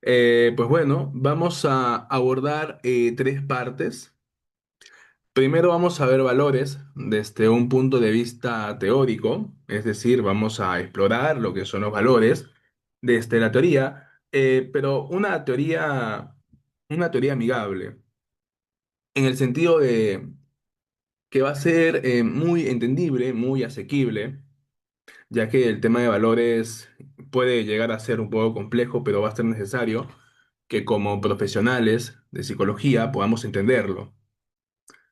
Pues bueno, vamos a abordar tres partes. Primero vamos a ver valores desde un punto de vista teórico, es decir, vamos a explorar lo que son los valores desde la teoría, pero una teoría amigable, en el sentido de que va a ser muy entendible, muy asequible, ya que el tema de valores puede llegar a ser un poco complejo, pero va a ser necesario que como profesionales de psicología podamos entenderlo,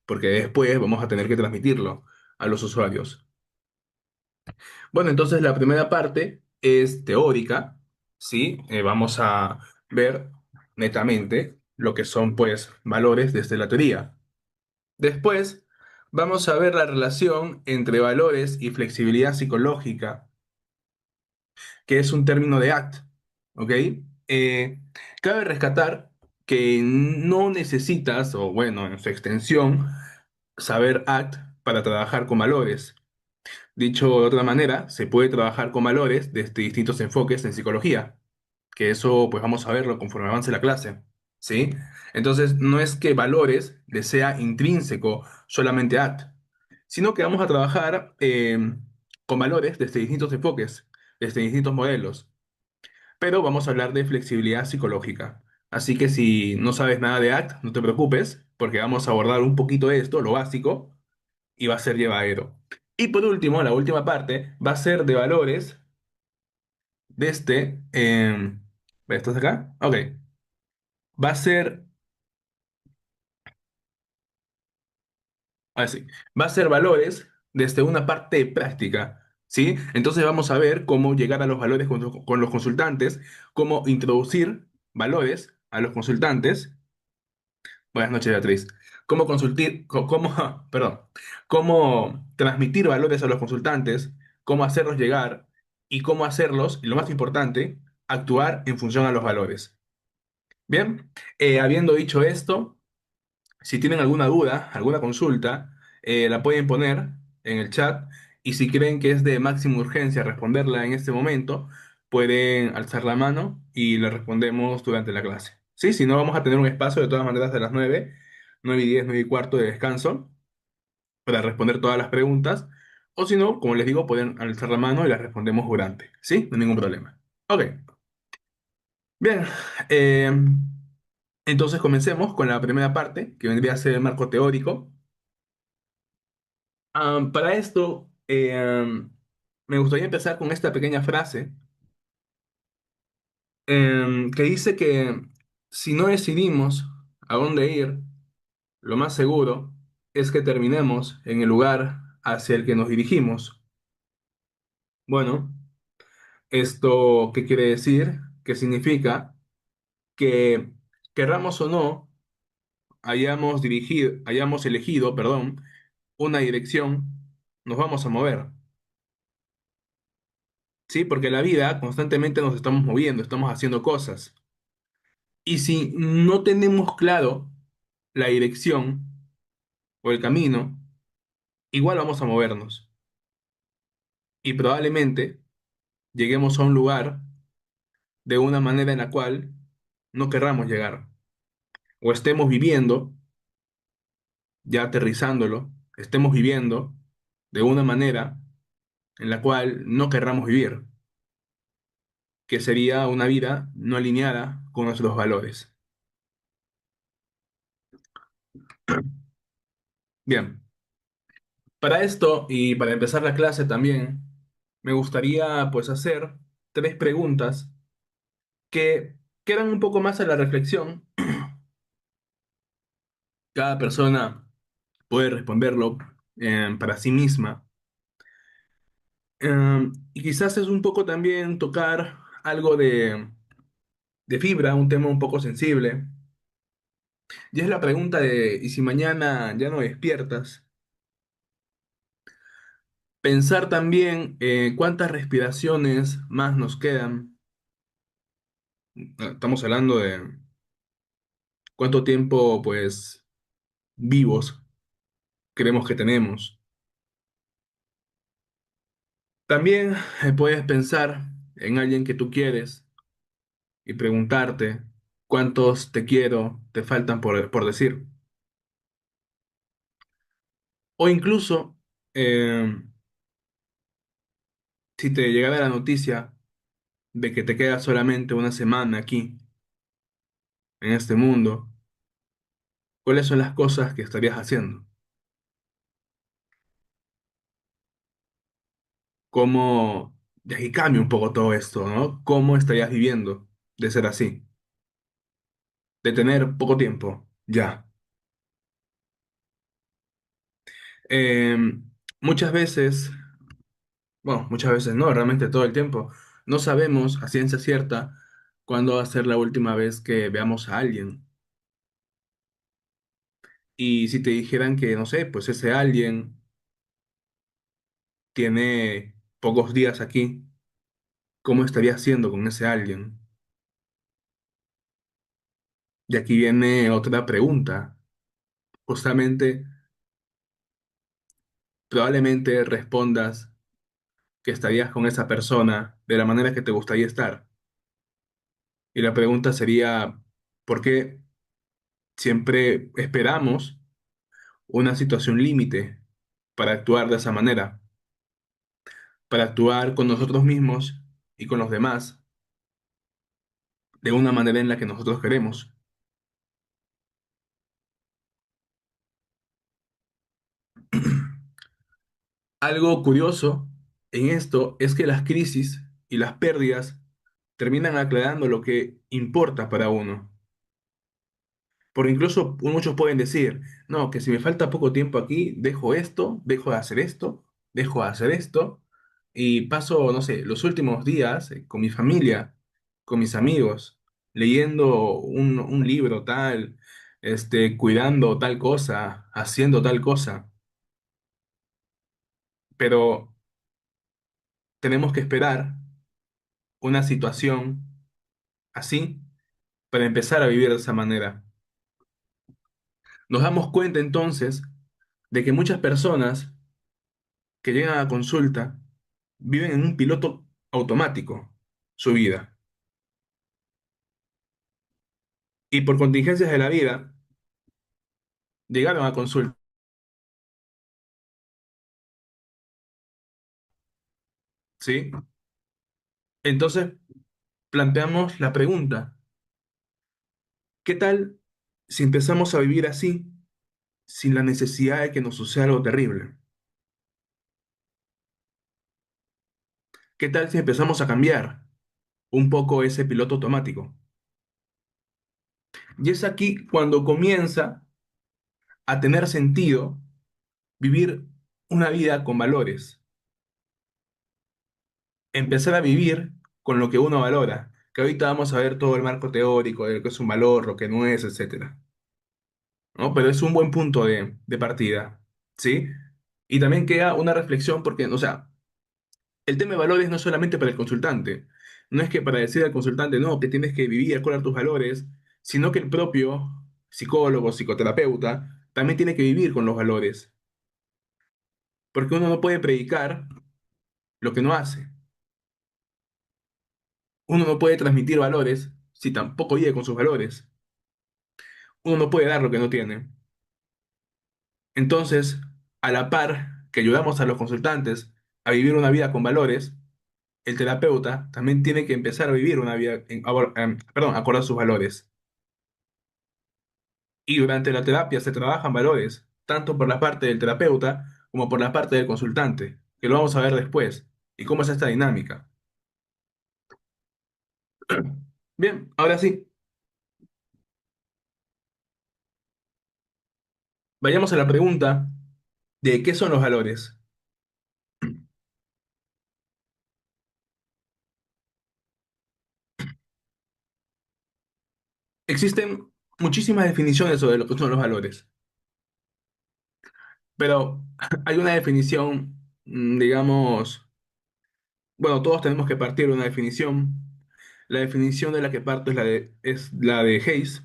porque después vamos a tener que transmitirlo a los usuarios. Bueno, entonces la primera parte es teórica, ¿sí? Vamos a ver netamente lo que son, pues, valores desde la teoría. Después, vamos a ver la relación entre valores y flexibilidad psicológica, que es un término de ACT, ¿ok? Eh, Cabe rescatar que no necesitas, o bueno, en su extensión, saber ACT para trabajar con valores. Dicho de otra manera, se puede trabajar con valores desde distintos enfoques en psicología, que eso pues vamos a verlo conforme avance la clase, ¿sí? Entonces, no es que valores le sea intrínseco solamente ACT, sino que vamos a trabajar con valores desde distintos enfoques, desde distintos modelos, pero vamos a hablar de flexibilidad psicológica. Así que si no sabes nada de ACT, no te preocupes, porque vamos a abordar un poquito de esto, lo básico, y va a ser llevadero. Y por último, la última parte va a ser de valores desde... ¿estás acá? Ok. Va a ser, así, va a ser valores desde una parte práctica, ¿sí? Entonces vamos a ver cómo llegar a los valores con los consultantes, cómo introducir valores a los consultantes. Buenas noches, Beatriz. Perdón, cómo transmitir valores a los consultantes, cómo hacerlos llegar y cómo hacerlos, y lo más importante, actuar en función a los valores. Bien, habiendo dicho esto, si tienen alguna duda, alguna consulta, la pueden poner en el chat y si creen que es de máxima urgencia responderla en este momento, pueden alzar la mano y le respondemos durante la clase. Sí, si no, vamos a tener un espacio de todas maneras de las 9, 9:10, 9:15 de descanso para responder todas las preguntas. O si no, como les digo, pueden alzar la mano y las respondemos durante. ¿Sí? No hay ningún problema. Ok, bien. eh, entonces comencemos con la primera parte, que vendría a ser el marco teórico. Para esto, me gustaría empezar con esta pequeña frase que dice que si no decidimos a dónde ir, lo más seguro es que terminemos en el lugar hacia el que nos dirigimos. Bueno, ¿esto qué quiere decir? Que significa que querramos o no, hayamos elegido, perdón, una dirección, nos vamos a mover. ¿Sí? Porque la vida constantemente nos estamos moviendo, estamos haciendo cosas. Y si no tenemos claro la dirección o el camino, igual vamos a movernos. Y probablemente lleguemos a un lugar de una manera en la cual no querramos llegar. O estemos viviendo, ya aterrizándolo, estemos viviendo de una manera en la cual no querramos vivir, que sería una vida no alineada con nuestros valores. Bien. Para esto y para empezar la clase también, me gustaría pues hacer tres preguntas que quedan un poco más a la reflexión. Cada persona puede responderlo para sí misma. Y quizás es un poco también tocar algo de fibra, un tema un poco sensible. Y es la pregunta de, ¿y si mañana ya no despiertas? Pensar también cuántas respiraciones más nos quedan. Estamos hablando de cuánto tiempo, pues, vivos creemos que tenemos. También puedes pensar en alguien que tú quieres y preguntarte cuántos te quiero te faltan por decir. O incluso, eh, si te llegara la noticia de que te queda solamente una semana aquí, en este mundo, ¿cuáles son las cosas que estarías haciendo? ¿Cómo, de ahí cambia un poco todo esto, ¿no? ¿Cómo estarías viviendo de ser así? De tener poco tiempo, ya. Eh, muchas veces, bueno, muchas veces no, realmente todo el tiempo, no sabemos a ciencia cierta cuándo va a ser la última vez que veamos a alguien. Y si te dijeran que, no sé, pues ese alguien tiene pocos días aquí, ¿cómo estaría haciendo con ese alguien? Y aquí viene otra pregunta. Justamente, probablemente respondas que estarías con esa persona de la manera que te gustaría estar. Y la pregunta sería, ¿por qué siempre esperamos una situación límite para actuar de esa manera? Para actuar con nosotros mismos y con los demás de una manera en la que nosotros queremos. Algo curioso en esto es que las crisis y las pérdidas terminan aclarando lo que importa para uno. Porque incluso muchos pueden decir, no, que si me falta poco tiempo aquí, dejo esto, dejo de hacer esto, dejo de hacer esto, y paso, no sé, los últimos días con mi familia, con mis amigos, leyendo un libro tal, cuidando tal cosa, haciendo tal cosa. Pero tenemos que esperar una situación así para empezar a vivir de esa manera. Nos damos cuenta entonces de que muchas personas que llegan a consulta viven en un piloto automático su vida. Y por contingencias de la vida, llegaron a consulta, ¿sí? Entonces, planteamos la pregunta, ¿qué tal si empezamos a vivir así, sin la necesidad de que nos suceda algo terrible? ¿Qué tal si empezamos a cambiar un poco ese piloto automático? Y es aquí cuando comienza a tener sentido vivir una vida con valores, empezar a vivir con lo que uno valora, que ahorita vamos a ver todo el marco teórico de lo que es un valor, lo que no es, etcétera, ¿no? Pero es un buen punto de partida, ¿sí? Y también queda una reflexión porque, o sea, el tema de valores no es solamente para el consultante, no es que para decir al consultante, no, que tienes que vivir con tus valores, sino que el propio psicólogo, psicoterapeuta, también tiene que vivir con los valores, porque uno no puede predicar lo que no hace. Uno no puede transmitir valores si tampoco vive con sus valores. Uno no puede dar lo que no tiene. Entonces, a la par que ayudamos a los consultantes a vivir una vida con valores, el terapeuta también tiene que empezar a vivir una vida, perdón, acorde a sus valores. Y durante la terapia se trabajan valores, tanto por la parte del terapeuta como por la parte del consultante, que lo vamos a ver después, y cómo es esta dinámica. Bien, ahora sí, vayamos a la pregunta de qué son los valores. Existen muchísimas definiciones sobre lo que son los valores, pero hay una definición, digamos, bueno, todos tenemos que partir de una definición. La definición de la que parto es la de Hayes.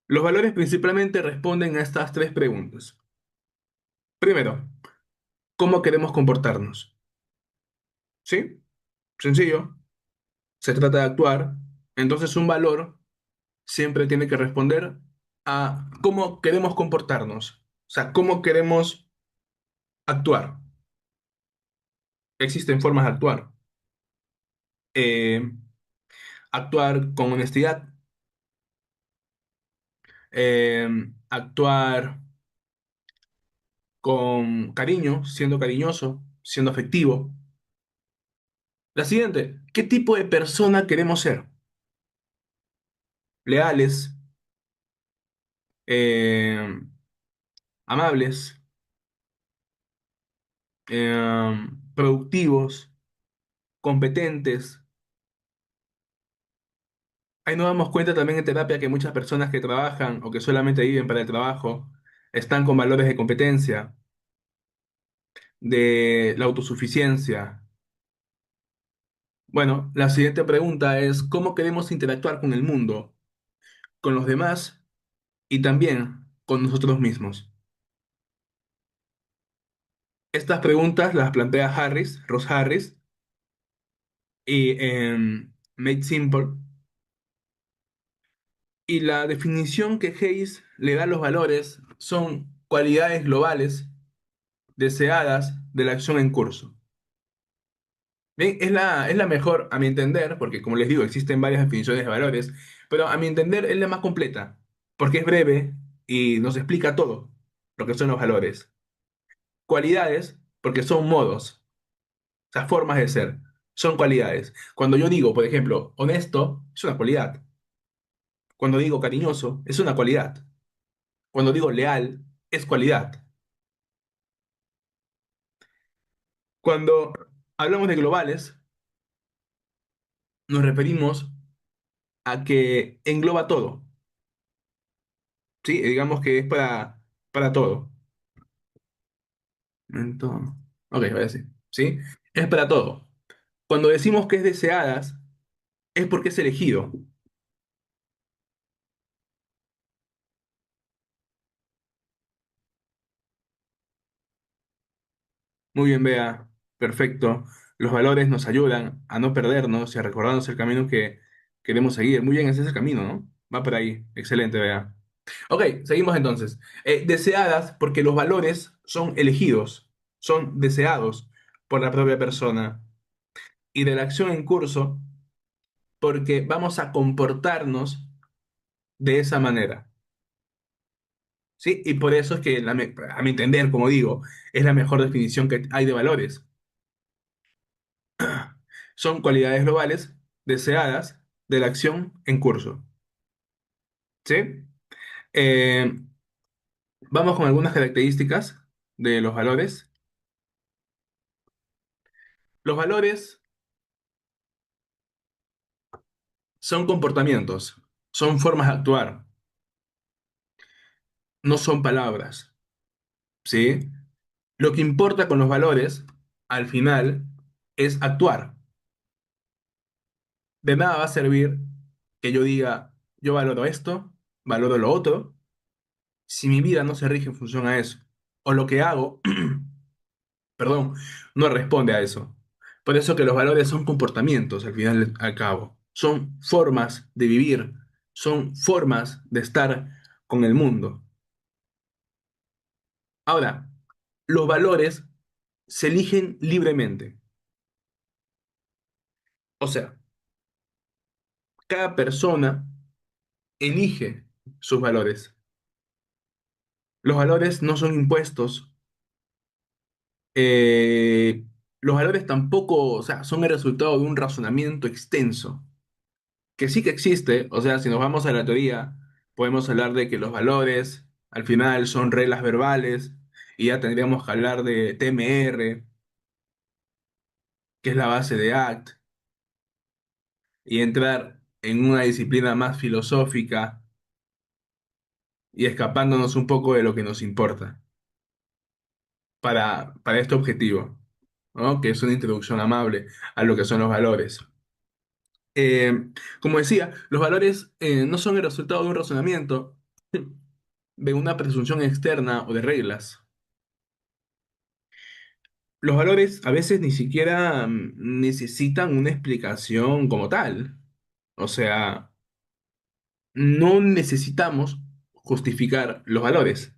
Los valores principalmente responden a estas tres preguntas. Primero, ¿cómo queremos comportarnos? ¿Sí? Sencillo. se trata de actuar, entonces un valor siempre tiene que responder a cómo queremos comportarnos, o sea, cómo queremos actuar. Existen formas de actuar. Eh, Actuar con honestidad, actuar con cariño, siendo cariñoso, siendo afectivo. La siguiente, ¿qué tipo de persona queremos ser? Leales, eh, amables, productivos, competentes. Ahí nos damos cuenta también en terapia que muchas personas que trabajan o que solamente viven para el trabajo están con valores de competencia, de la autosuficiencia. Bueno, la siguiente pregunta es, ¿cómo queremos interactuar con el mundo, con los demás y también con nosotros mismos? Estas preguntas las plantea Harris, Ross Harris, y en Made Simple. Y la definición que Hayes le da a los valores son cualidades globales deseadas de la acción en curso. Bien, es la mejor a mi entender, porque como les digo, existen varias definiciones de valores, pero a mi entender es la más completa, porque es breve y nos explica todo lo que son los valores. Cualidades, porque son modos, o sea, formas de ser, son cualidades. Cuando yo digo, por ejemplo, honesto, es una cualidad. Cuando digo cariñoso, es una cualidad. Cuando digo leal, es cualidad. Cuando hablamos de globales, nos referimos a que engloba todo, ¿sí? Digamos que es para todo. Entonces, ok, voy a decir, ¿sí? Es para todo. Cuando decimos que es deseadas, es porque es elegido. Muy bien, Bea. Perfecto. Los valores nos ayudan a no perdernos y a recordarnos el camino que queremos seguir. Muy bien, ese es el camino, ¿no? Va por ahí. Excelente, Bea. Ok, seguimos entonces. Deseadas porque los valores son elegidos, son deseados por la propia persona. Y de la acción en curso porque vamos a comportarnos de esa manera. ¿Sí? Y por eso es que, a mi entender, como digo, es la mejor definición que hay de valores. Son cualidades globales deseadas de la acción en curso. ¿Sí? Eh, Vamos con algunas características de los valores. Los valores son comportamientos, son formas de actuar, no son palabras. ¿Sí? Lo que importa con los valores, al final, es actuar. De nada va a servir que yo diga, yo valoro esto, valoro lo otro, si mi vida no se rige en función a eso. O lo que hago, perdón, no responde a eso. Por eso que los valores son comportamientos, al final al cabo. Son formas de vivir, son formas de estar con el mundo. Ahora, los valores se eligen libremente. O sea, cada persona elige sus valores. Los valores no son impuestos. eh, los valores tampoco, o sea, son el resultado de un razonamiento extenso, que sí que existe, o sea, si nos vamos a la teoría, podemos hablar de que los valores al final son reglas verbales y ya tendríamos que hablar de TMR, que es la base de ACT, y entrar en una disciplina más filosófica y escapándonos un poco de lo que nos importa para este objetivo, ¿no? Que es una introducción amable a lo que son los valores. Como decía, los valores no son el resultado de un razonamiento, de una presunción externa o de reglas. Los valores a veces ni siquiera necesitan una explicación como tal. O sea, no necesitamos justificar los valores.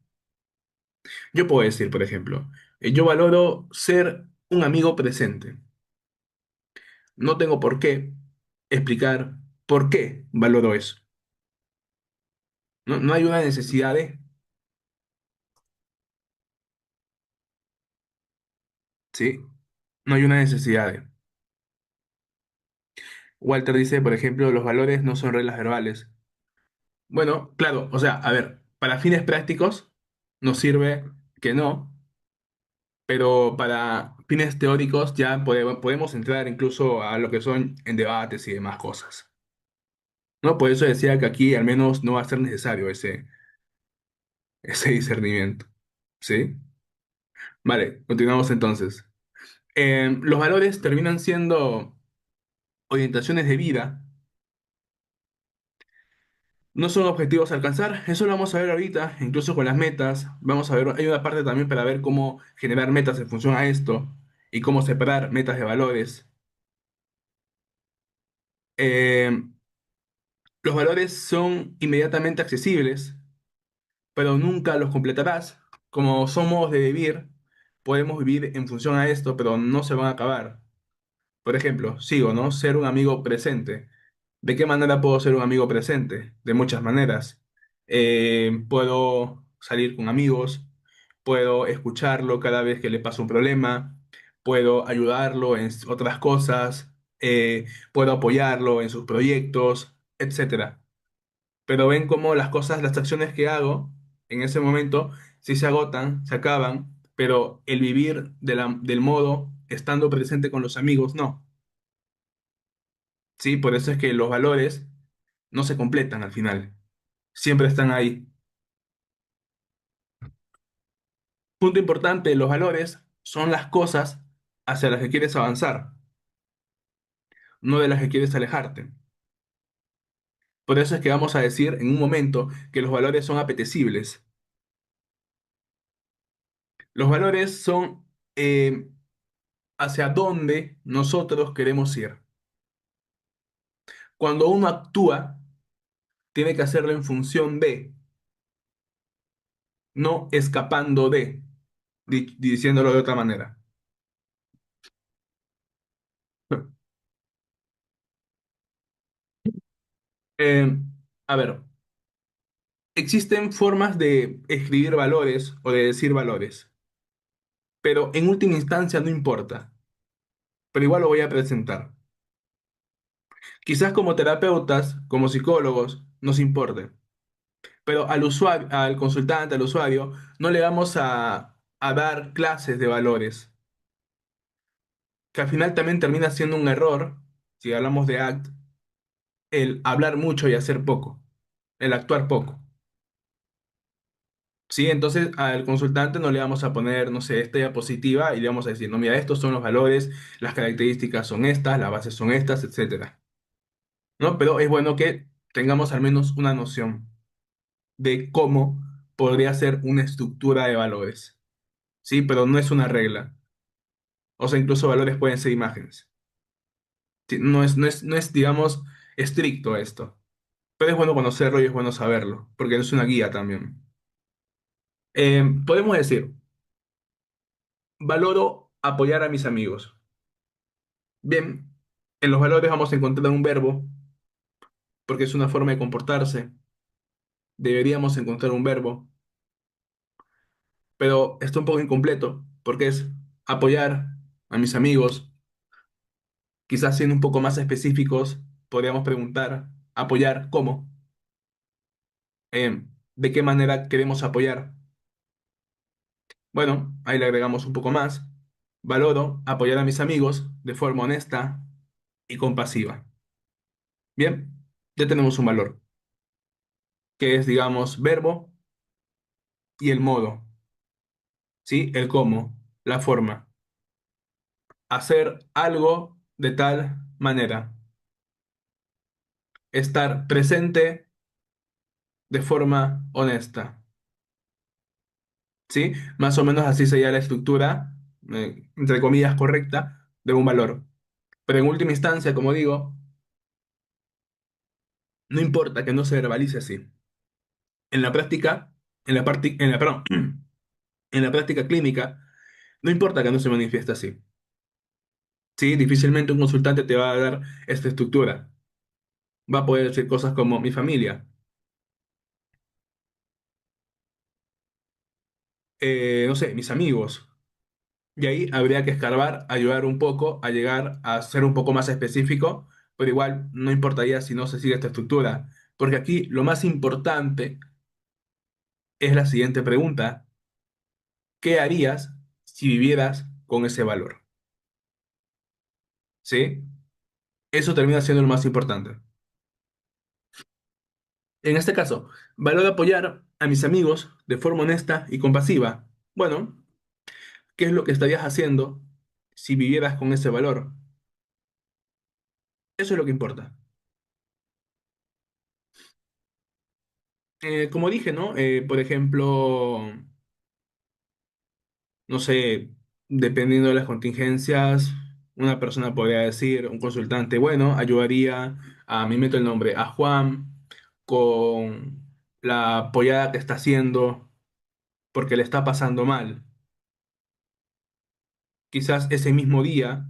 Yo puedo decir, por ejemplo, yo valoro ser un amigo presente. No tengo por qué explicar por qué valoro eso. No, no hay una necesidad de, ¿sí? No hay una necesidad de. Walter dice, por ejemplo, los valores no son reglas verbales. Bueno, claro, o sea, a ver, para fines prácticos nos sirve que no, pero para fines teóricos ya podemos entrar incluso a lo que son en debates y demás cosas. ¿No? Por eso decía que aquí al menos no va a ser necesario ese discernimiento. ¿Sí? Vale, continuamos entonces. Los valores terminan siendo orientaciones de vida, no son objetivos a alcanzar. Eso lo vamos a ver ahorita, incluso con las metas. Vamos a ver, hay una parte también para ver cómo generar metas en función a esto y cómo separar metas de valores. Eh, los valores son inmediatamente accesibles, pero nunca los completarás. Como son modos de vivir, podemos vivir en función a esto, pero no se van a acabar. Por ejemplo, sigo, ¿no? Ser un amigo presente. ¿De qué manera puedo ser un amigo presente? De muchas maneras. Puedo salir con amigos, puedo escucharlo cada vez que le pasa un problema, puedo ayudarlo en otras cosas, puedo apoyarlo en sus proyectos, etcétera. Pero ven cómo las cosas, las acciones que hago en ese momento, sí se agotan, se acaban, pero el vivir del modo estando presente con los amigos, no. Sí, por eso es que los valores no se completan al final. Siempre están ahí. Punto importante, los valores son las cosas hacia las que quieres avanzar, no de las que quieres alejarte. Por eso es que vamos a decir en un momento que los valores son apetecibles. Los valores son hacia dónde nosotros queremos ir. Cuando uno actúa, tiene que hacerlo en función de, no escapando de, diciéndolo de otra manera. Eh, a ver, existen formas de escribir valores o de decir valores, pero en última instancia no importa, pero igual lo voy a presentar. Quizás como terapeutas, como psicólogos, nos importe, pero al usuario, al consultante, al usuario, no le vamos a dar clases de valores, que al final también termina siendo un error, si hablamos de ACT, el hablar mucho y hacer poco, el actuar poco. Sí, entonces al consultante no le vamos a poner, no sé, esta diapositiva y le vamos a decir, no, mira, estos son los valores, las características son estas, las bases son estas, etcétera. ¿No? Pero es bueno que tengamos al menos una noción de cómo podría ser una estructura de valores. Sí, pero no es una regla. O sea, incluso valores pueden ser imágenes. Sí, no es, digamos, estricto esto. Pero es bueno conocerlo y es bueno saberlo, porque es una guía también. Podemos decir, valoro apoyar a mis amigos. Bien, en los valores vamos a encontrar un verbo, porque es una forma de comportarse. Deberíamos encontrar un verbo, pero está un poco incompleto, porque es apoyar a mis amigos. Quizás siendo un poco más específicos, podríamos preguntar, apoyar cómo, de qué manera queremos apoyar. Bueno, ahí le agregamos un poco más. Valoro apoyar a mis amigos de forma honesta y compasiva. Bien, ya tenemos un valor, que es, digamos, verbo y el modo, ¿sí? El cómo, la forma. Hacer algo de tal manera. Estar presente de forma honesta, ¿sí? Más o menos así sería la estructura. entre comillas, correcta de un valor. Pero en última instancia, como digo, no importa que no se verbalice así. En la práctica, perdón, en la práctica clínica, no importa que no se manifieste así. Sí, difícilmente un consultante te va a dar esta estructura. Va a poder decir cosas como mi familia, no sé, mis amigos. Y ahí habría que escarbar, ayudar un poco a llegar a ser un poco más específico, pero igual no importaría si no se sigue esta estructura. Porque aquí lo más importante es la siguiente pregunta. ¿Qué harías si vivieras con ese valor? ¿Sí? Eso termina siendo lo más importante. En este caso, valoro apoyar a mis amigos de forma honesta y compasiva. Bueno, ¿qué es lo que estarías haciendo si vivieras con ese valor? Eso es lo que importa. Como dije, ¿no? Por ejemplo, no sé, dependiendo de las contingencias, una persona podría decir, un consultante, bueno, ayudaría a, me meto el nombre, a Juan con la apoyada que está haciendo porque le está pasando mal. Quizás ese mismo día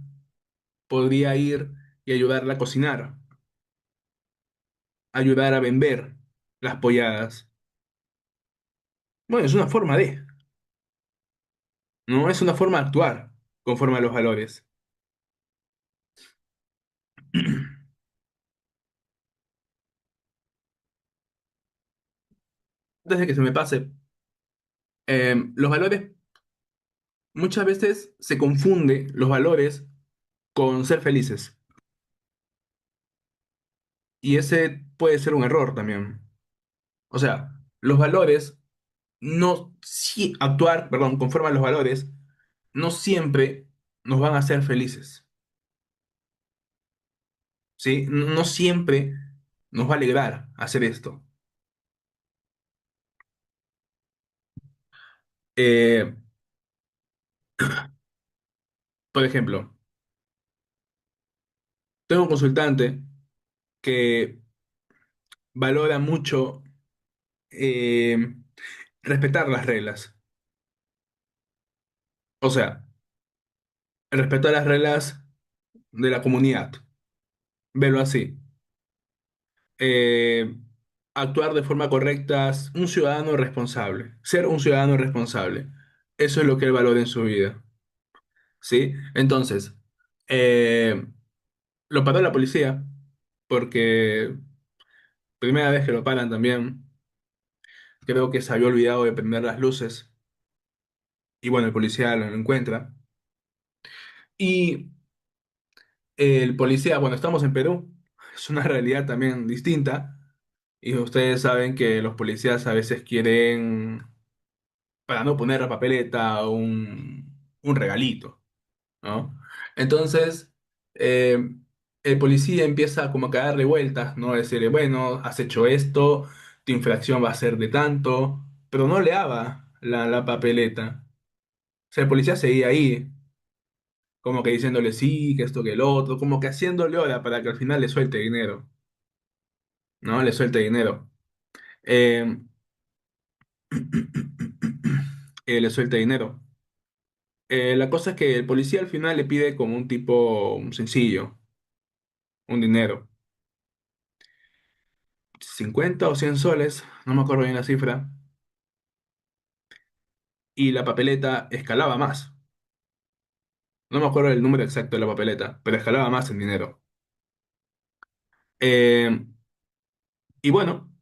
podría ir y ayudarla a cocinar, ayudar a vender las polladas. Bueno, es una forma de, ¿no? Es una forma de actuar conforme a los valores. Desde que se me pase, los valores, muchas veces se confunde los valores con ser felices. Y ese puede ser un error también. O sea, los valores no, si, actuar, perdón, conforme a los valores, no siempre nos van a hacer felices. ¿Sí? No siempre nos va a alegrar hacer esto. Eh, por ejemplo, tengo un consultante que valora mucho eh, respetar las reglas. O sea, respetar las reglas de la comunidad. Verlo así. Eh, actuar de forma correcta, un ciudadano responsable. Ser un ciudadano responsable. Eso es lo que él valora en su vida. ¿Sí? Entonces, eh, lo paró la policía porque primera vez que lo paran también, creo que se había olvidado de prender las luces y bueno, el policía lo encuentra. Y el policía, bueno, estamos en Perú, es una realidad también distinta y ustedes saben que los policías a veces quieren, para no poner la papeleta, un regalito, ¿no? Entonces, eh, el policía empieza como a darle vueltas, ¿no? A decirle, bueno, has hecho esto, tu infracción va a ser de tanto, pero no le daba la papeleta. O sea, el policía seguía ahí, como que diciéndole sí, que esto, que el otro, como que haciéndole hora para que al final le suelte dinero, ¿no? Le suelte dinero. Eh, le suelte dinero. La cosa es que el policía al final le pide como un tipo sencillo, un dinero. 50 o 100 soles, no me acuerdo bien la cifra, y la papeleta escalaba más. No me acuerdo el número exacto de la papeleta, pero escalaba más en dinero. Eh, y bueno,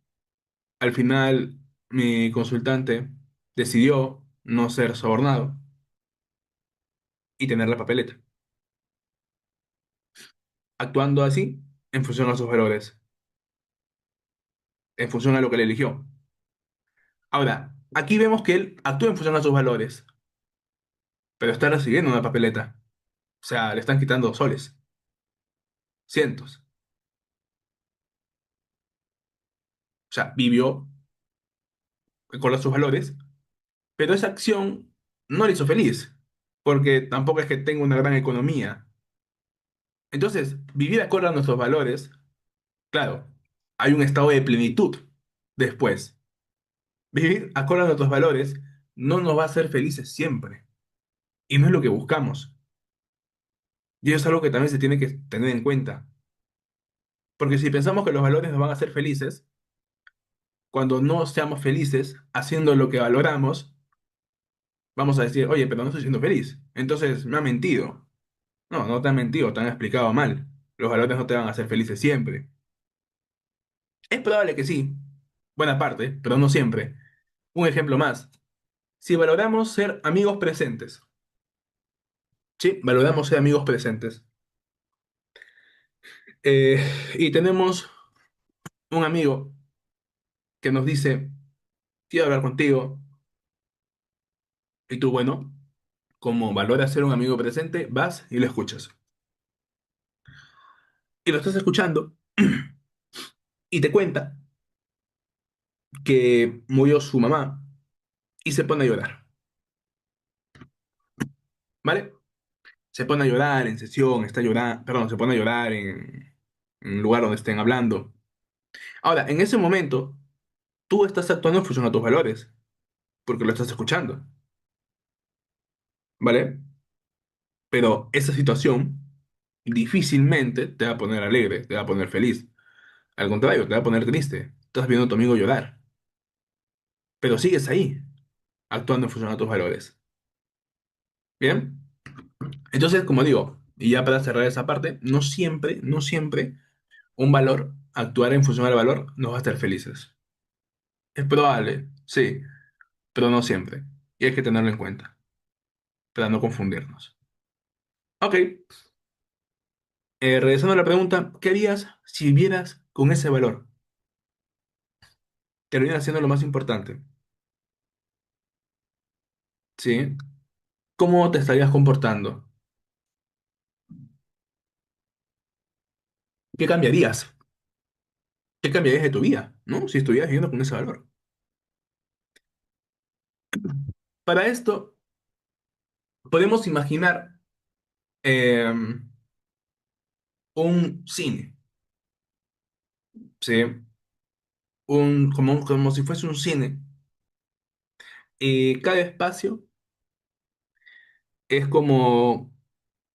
al final mi consultante decidió no ser sobornado y tener la papeleta, actuando así en función a sus valores, en función a lo que le eligió. Ahora, aquí vemos que él actúa en función a sus valores, pero está recibiendo una papeleta. O sea, le están quitando soles, cientos. O sea, vivió con sus valores, pero esa acción no le hizo feliz. porque tampoco es que tenga una gran economía. Entonces, vivir acorde a nuestros valores, claro, hay un estado de plenitud después. Vivir acorde a nuestros valores no nos va a hacer felices siempre, y no es lo que buscamos. Y eso es algo que también se tiene que tener en cuenta, porque si pensamos que los valores nos van a hacer felices, cuando no seamos felices haciendo lo que valoramos, vamos a decir, oye, pero no estoy siendo feliz. Entonces, me ha mentido. No, no te han mentido, te han explicado mal. Los valores no te van a hacer felices siempre. Es probable que sí, buena parte, pero no siempre. Un ejemplo más. Si valoramos ser amigos presentes, ¿sí? Valoramos ser amigos presentes. Y tenemos un amigo que nos dice, quiero hablar contigo, y tú, bueno, como valoras ser un amigo presente, vas y lo escuchas. Y lo estás escuchando y te cuenta que murió su mamá y se pone a llorar, ¿vale? Se pone a llorar en sesión, está llorando, perdón, se pone a llorar en un lugar donde estén hablando. Ahora, en ese momento, tú estás actuando en función a tus valores, porque lo estás escuchando, ¿vale? Pero esa situación difícilmente te va a poner alegre, te va a poner feliz. Al contrario, te va a poner triste. Estás viendo a tu amigo llorar, pero sigues ahí, actuando en función a tus valores. ¿Bien? Entonces, como digo, y ya para cerrar esa parte, no siempre un valor, actuar en función al valor, nos va a hacer felices. Es probable, sí, pero no siempre. Y hay que tenerlo en cuenta, para no confundirnos. Ok, regresando a la pregunta, ¿qué harías si vivieras con ese valor? Termina siendo lo más importante, ¿sí? ¿Cómo te estarías comportando? ¿Qué cambiarías? ¿Qué cambiarías de tu vida, ¿no? Si estuvieras viviendo con ese valor. Para esto, podemos imaginar eh, un cine, ¿sí? Como si fuese un cine. Y cada espacio es como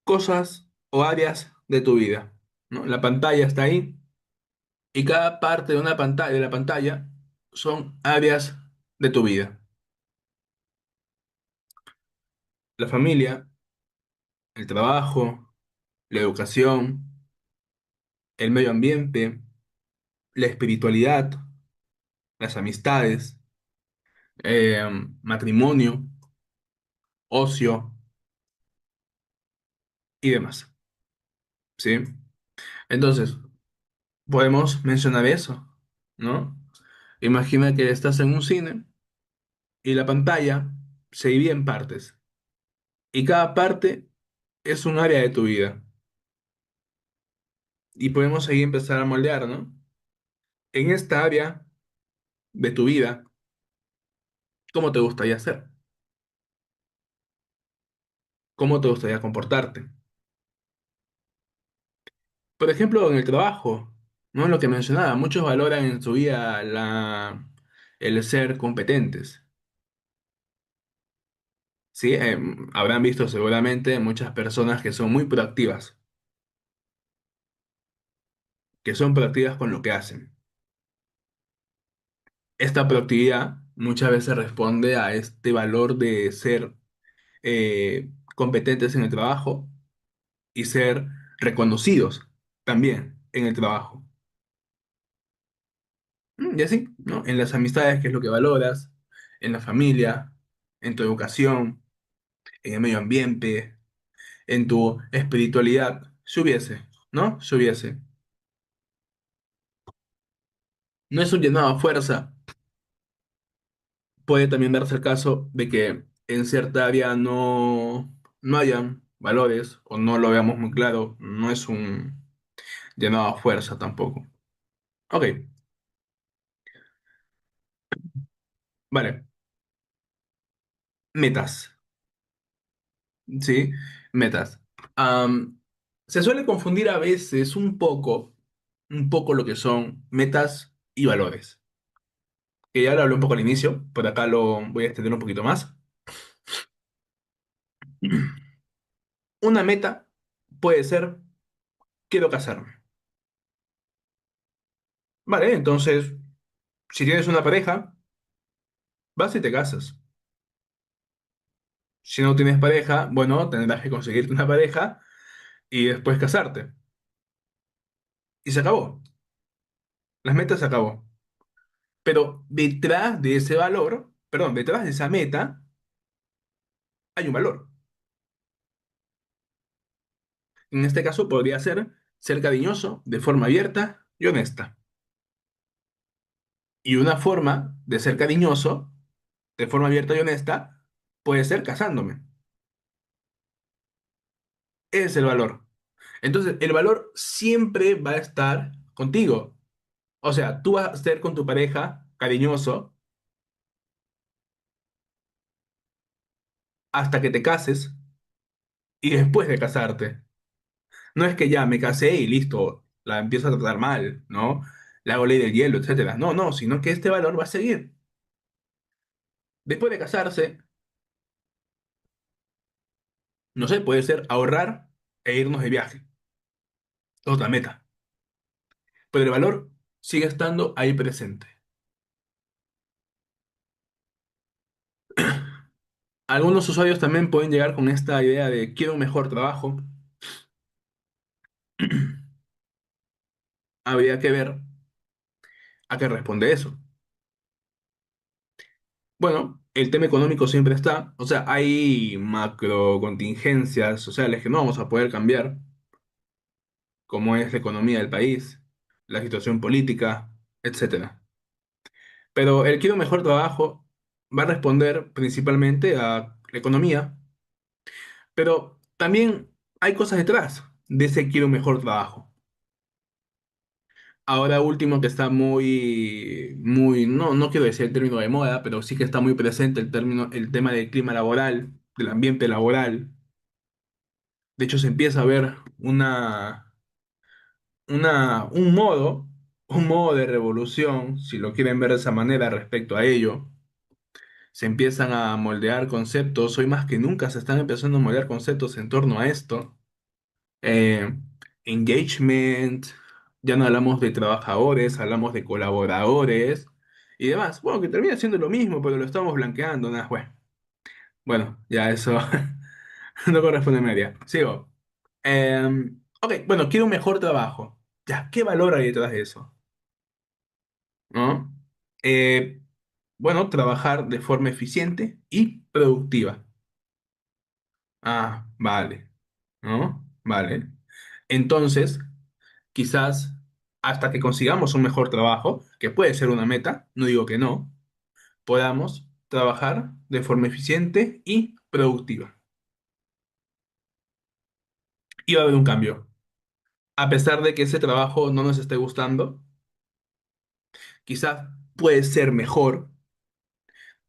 cosas o áreas de tu vida, ¿no? La pantalla está ahí y cada parte de una pantalla, de la pantalla son áreas de tu vida. La familia, el trabajo, la educación, el medio ambiente, la espiritualidad, las amistades, eh, matrimonio, ocio y demás, ¿sí? Entonces, podemos mencionar eso, ¿no? Imagina que estás en un cine y la pantalla se divide en partes y cada parte es un área de tu vida y podemos ahí empezar a moldear, ¿no? En esta área de tu vida, ¿cómo te gustaría ser? ¿Cómo te gustaría comportarte? Por ejemplo, en el trabajo, ¿no? Lo que mencionaba, muchos valoran en su vida el ser competentes, ¿sí? Habrán visto seguramente muchas personas que son proactivas con lo que hacen. Esta proactividad muchas veces responde a este valor de ser competentes en el trabajo y ser reconocidos también en el trabajo. Y así, ¿no? En las amistades, que es lo que valoras, en la familia, en tu educación, en el medio ambiente, en tu espiritualidad, si hubiese, ¿no? Si hubiese. No es un llamado a fuerza. Puede también darse el caso de que en cierta área no hayan valores o no lo veamos muy claro. No es un llamado a fuerza tampoco. Ok, vale. Metas. Sí, metas. Am, Se suele confundir a veces un poco lo que son metas y valores. Que ya lo hablé un poco al inicio, por acá lo voy a extender un poquito más. Una meta puede ser, quiero casarme. Vale, entonces, si tienes una pareja, vas y te casas. Si no tienes pareja, bueno, tendrás que conseguirte una pareja y después casarte. Y se acabó. Las metas se acabó. Pero detrás de ese valor, perdón, detrás de esa meta, hay un valor. En este caso podría ser cariñoso de forma abierta y honesta. Y una forma de ser cariñoso de forma abierta y honesta puede ser casándome. Ese es el valor. Entonces, el valor siempre va a estar contigo. O sea, tú vas a ser con tu pareja cariñoso hasta que te cases y después de casarte. No es que ya me casé y listo, la empiezo a tratar mal, ¿no? Le hago ley del hielo, etcétera. No, no, sino que este valor va a seguir. Después de casarse, no sé, puede ser ahorrar e irnos de viaje. Otra meta. Pero el valor sigue estando ahí presente. Algunos usuarios también pueden llegar con esta idea de quiero un mejor trabajo. Habría que ver a qué responde eso. Bueno, el tema económico siempre está, o sea, hay macro contingencias sociales que no vamos a poder cambiar, como es la economía del país, la situación política, etcétera. Pero el quiero un mejor trabajo va a responder principalmente a la economía, pero también hay cosas detrás de ese quiero un mejor trabajo. Ahora último que está no quiero decir el término de moda, pero sí que está muy presente el tema del clima laboral, del ambiente laboral. De hecho, se empieza a ver un modo de revolución, si lo quieren ver de esa manera respecto a ello. Se empiezan a moldear conceptos, hoy más que nunca se están empezando a moldear conceptos en torno a esto. Eh, Engagement, ya no hablamos de trabajadores, hablamos de colaboradores y demás. Bueno, que termina siendo lo mismo, pero lo estamos blanqueando, nada, bueno, ya eso no corresponde a mi área. Sigo. Ok, bueno, quiero un mejor trabajo. Ya, ¿qué valor hay detrás de eso? ¿No? Eh, bueno, trabajar de forma eficiente y productiva. Ah, vale. ¿No? Vale. Entonces, quizás hasta que consigamos un mejor trabajo, que puede ser una meta, no digo que no, podamos trabajar de forma eficiente y productiva. Y va a haber un cambio. A pesar de que ese trabajo no nos esté gustando, quizás puede ser mejor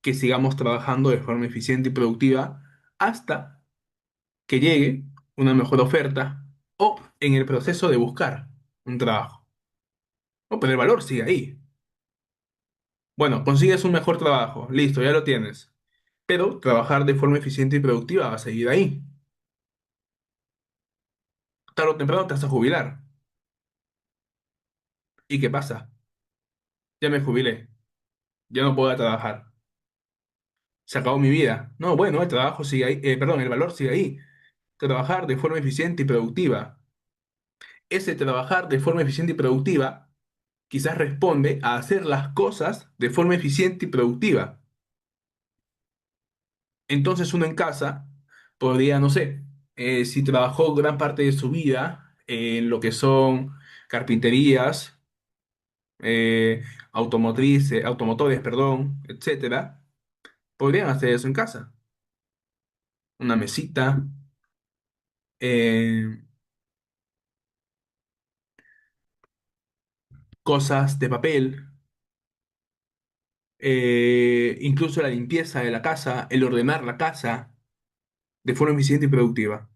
que sigamos trabajando de forma eficiente y productiva hasta que llegue una mejor oferta o en el proceso de buscar un trabajo. O pero el valor sigue ahí. Bueno, consigues un mejor trabajo, listo, ya lo tienes. Pero trabajar de forma eficiente y productiva va a seguir ahí. Tarde o temprano te vas a jubilar. ¿Y qué pasa? Ya me jubilé, ya no puedo trabajar. Se acabó mi vida. No, bueno, el trabajo sigue ahí, perdón, el valor sigue ahí. Trabajar de forma eficiente y productiva. Ese trabajar de forma eficiente y productiva quizás responde a hacer las cosas de forma eficiente y productiva. Entonces uno en casa podría, no sé, si trabajó gran parte de su vida en lo que son carpinterías, automotores, perdón, etcétera, podrían hacer eso en casa. Una mesita, eh, cosas de papel, incluso la limpieza de la casa, el ordenar la casa. de forma eficiente y productiva.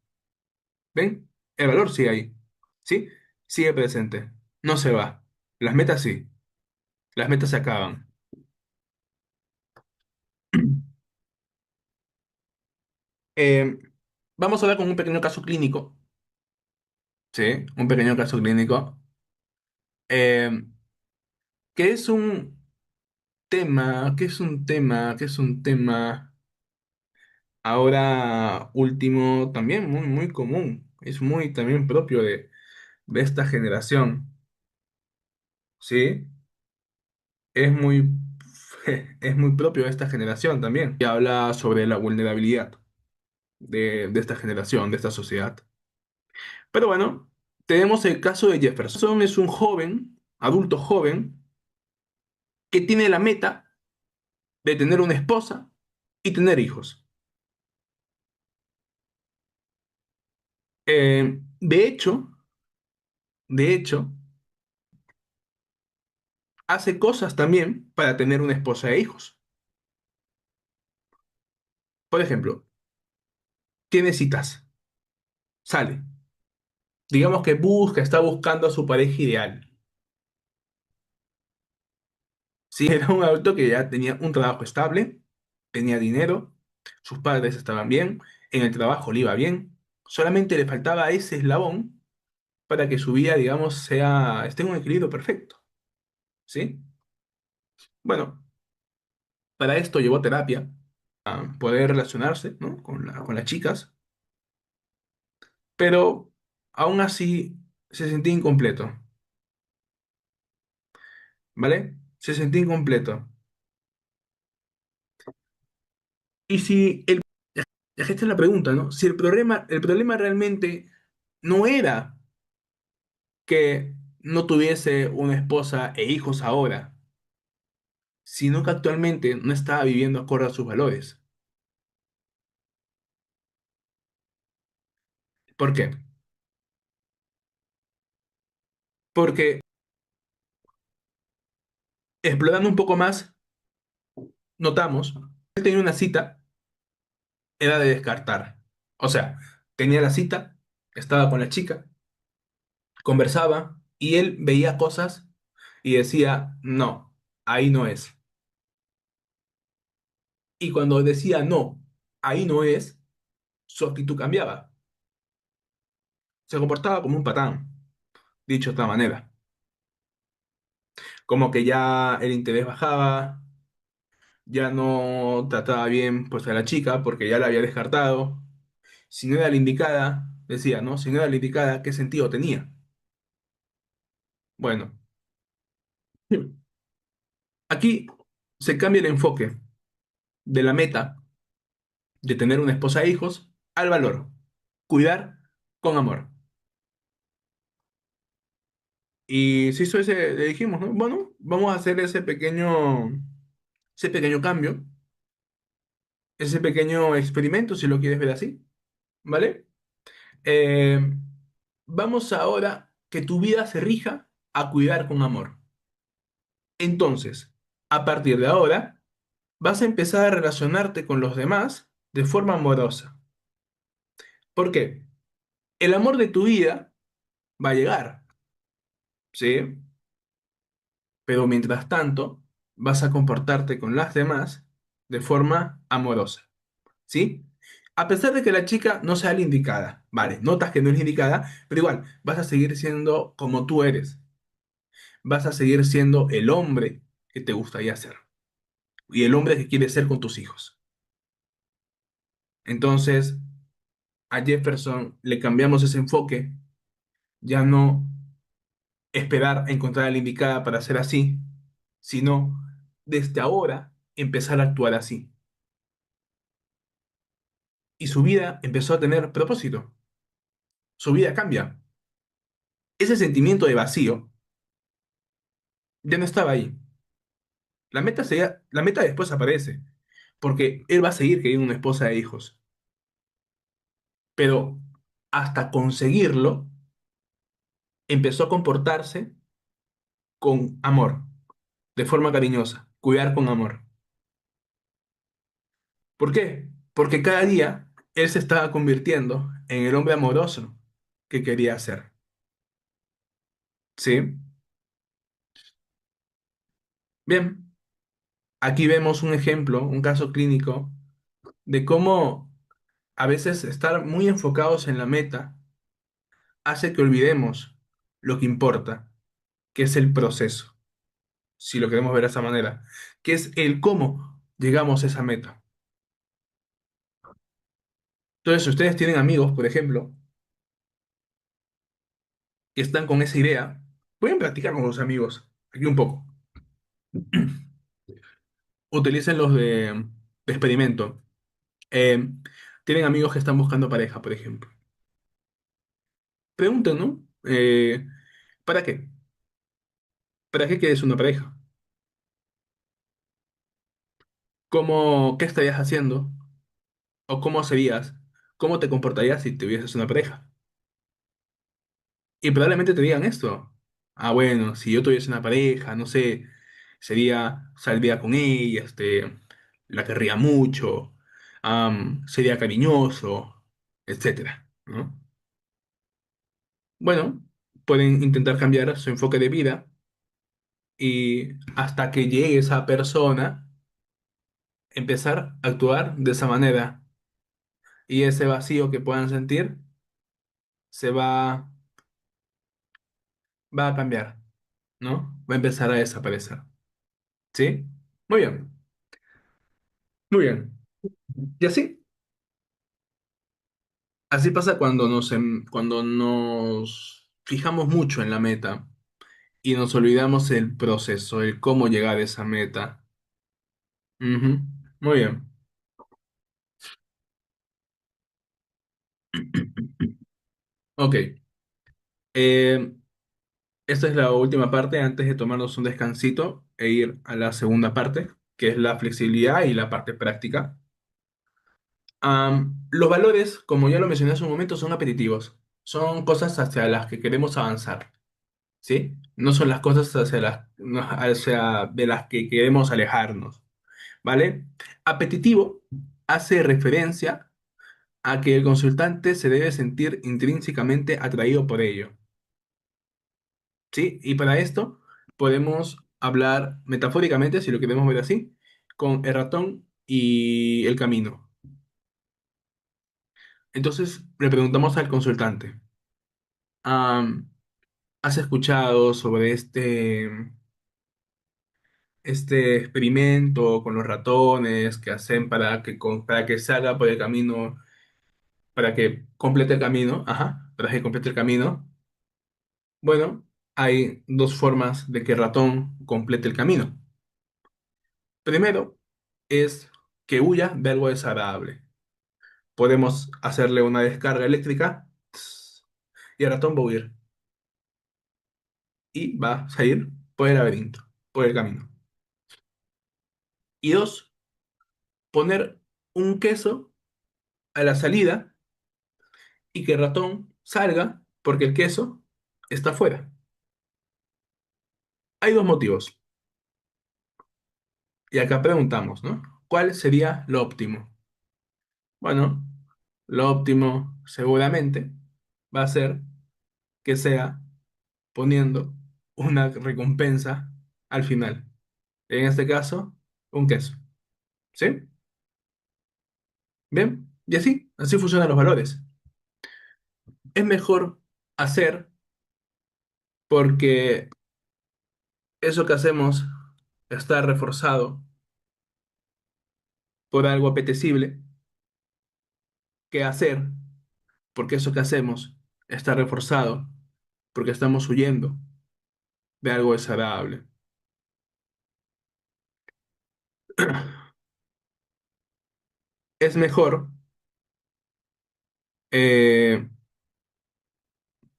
¿Ven? El valor sigue ahí. ¿Sí? Sigue presente. No se va. Las metas sí. Las metas se acaban. Eh, Vamos a hablar con un pequeño caso clínico. Sí, un pequeño caso clínico. eh, que es un que es un tema ahora último también muy, muy común. Es muy también propio de esta generación. ¿Sí? Es muy, es muy propio de esta generación también. Y habla sobre la vulnerabilidad de esta generación, de esta sociedad. Pero bueno, tenemos el caso de Jefferson. Es un joven, adulto joven, que tiene la meta de tener una esposa y tener hijos. De hecho, hace cosas también para tener una esposa e hijos. Por ejemplo, tiene citas, sale. Digamos que está buscando a su pareja ideal. Sí, era un adulto que ya tenía un trabajo estable, tenía dinero, sus padres estaban bien, en el trabajo le iba bien, solamente le faltaba ese eslabón para que su vida, digamos, esté en un equilibrio perfecto, ¿sí? Bueno, para esto llevó terapia, a poder relacionarse, ¿no? con las chicas, pero aún así se sentía incompleto, ¿vale? Se sentía incompleto. Y si la gente la pregunta, ¿no? Si el problema realmente no era que no tuviese una esposa e hijos ahora, sino que actualmente no estaba viviendo acorde a sus valores. ¿Por qué? Porque explorando un poco más, notamos, él tenía una cita, era de descartar. O sea, tenía la cita, estaba con la chica, conversaba y él veía cosas y decía, no, ahí no es. Y cuando decía, no, ahí no es, su actitud cambiaba. Se comportaba como un patán, dicho de otra manera. Como que ya el interés bajaba, ya no trataba bien pues a la chica porque ya la había descartado. Si no era la indicada, decía, ¿no? Si no era la indicada, ¿qué sentido tenía? Bueno, aquí se cambia el enfoque de la meta de tener una esposa e hijos al valor, cuidar con amor. Y si eso le dijimos, ¿no? Bueno, vamos a hacer ese pequeño cambio, ese pequeño experimento, si lo quieres ver así, ¿vale? Eh, Vamos ahora que tu vida se rija a cuidar con amor. Entonces, a partir de ahora, vas a empezar a relacionarte con los demás de forma amorosa. ¿Por qué? El amor de tu vida va a llegar, ¿sí? Pero mientras tanto, vas a comportarte con las demás de forma amorosa, ¿sí? A pesar de que la chica no sea la indicada, vale, notas que no es la indicada, pero igual, vas a seguir siendo como tú eres. Vas a seguir siendo el hombre que te gustaría ser y el hombre que quieres ser con tus hijos. Entonces, a Jefferson le cambiamos ese enfoque, ya no esperar a encontrar a la indicada para ser así, sino desde ahora empezar a actuar así. Y su vida empezó a tener propósito, su vida cambia. Ese sentimiento de vacío ya no estaba ahí. La meta después aparece, porque él va a seguir queriendo una esposa e hijos, pero hasta conseguirlo empezó a comportarse con amor, de forma cariñosa, cuidar con amor. ¿Por qué? Porque cada día él se estaba convirtiendo en el hombre amoroso que quería ser. ¿Sí? Bien, aquí vemos un ejemplo, un caso clínico de cómo a veces estar muy enfocados en la meta hace que olvidemos lo que importa, que es el proceso, si lo queremos ver de esa manera, que es el cómo llegamos a esa meta. Entonces, si ustedes tienen amigos, por ejemplo, que están con esa idea, pueden practicar con los amigos, aquí un poco. Utilicen los de experimento. Eh, Tienen amigos que están buscando pareja, por ejemplo. Pregunten, ¿no? ¿Para qué? ¿Para qué quieres una pareja? ¿Cómo, qué estarías haciendo? ¿O cómo serías? ¿Cómo te comportarías si tuvieses una pareja? Y probablemente te digan esto. Ah, bueno, si yo tuviese una pareja, no sé, sería, saldría con ella, la querría mucho, sería cariñoso, etcétera, ¿no? Bueno, pueden intentar cambiar su enfoque de vida y hasta que llegue esa persona, empezar a actuar de esa manera. Y ese vacío que puedan sentir se va a cambiar, ¿no? Va a empezar a desaparecer. ¿Sí? Muy bien, muy bien. Y así pasa cuando cuando nos fijamos mucho en la meta y nos olvidamos el proceso, el cómo llegar a esa meta. Ujú. Muy bien. Ok. Eh, Esta es la última parte antes de tomarnos un descansito e ir a la segunda parte, que es la flexibilidad y la parte práctica. Los valores, como ya lo mencioné hace un momento, son apetitivos. Son cosas hacia las que queremos avanzar, ¿sí? No son las cosas hacia de las que queremos alejarnos, ¿vale? Apetitivo hace referencia a que el consultante se debe sentir intrínsecamente atraído por ello. ¿Sí? Y para esto podemos hablar metafóricamente, si lo queremos ver así, con el ratón y el camino. Entonces le preguntamos al consultante, am, ¿has escuchado sobre este experimento con los ratones que hacen para que salga por el camino, para que complete el camino? Ajá, para que complete el camino. Bueno, hay dos formas de que el ratón complete el camino. Primero es que huya de algo desagradable. Podemos hacerle una descarga eléctrica y el ratón va a huir y va a salir por el laberinto, por el camino. Y dos, poner un queso a la salida y que el ratón salga porque el queso está afuera. Hay dos motivos. Y acá preguntamos, ¿no? ¿Cuál sería lo óptimo? Bueno, lo óptimo seguramente va a ser que sea poniendo una recompensa al final. En este caso, un queso. ¿Sí? Bien. Y así funcionan los valores. Es mejor hacer porque eso que hacemos está reforzado por algo apetecible que hacer porque eso que hacemos está reforzado porque estamos huyendo de algo desagradable. Es mejor, eh,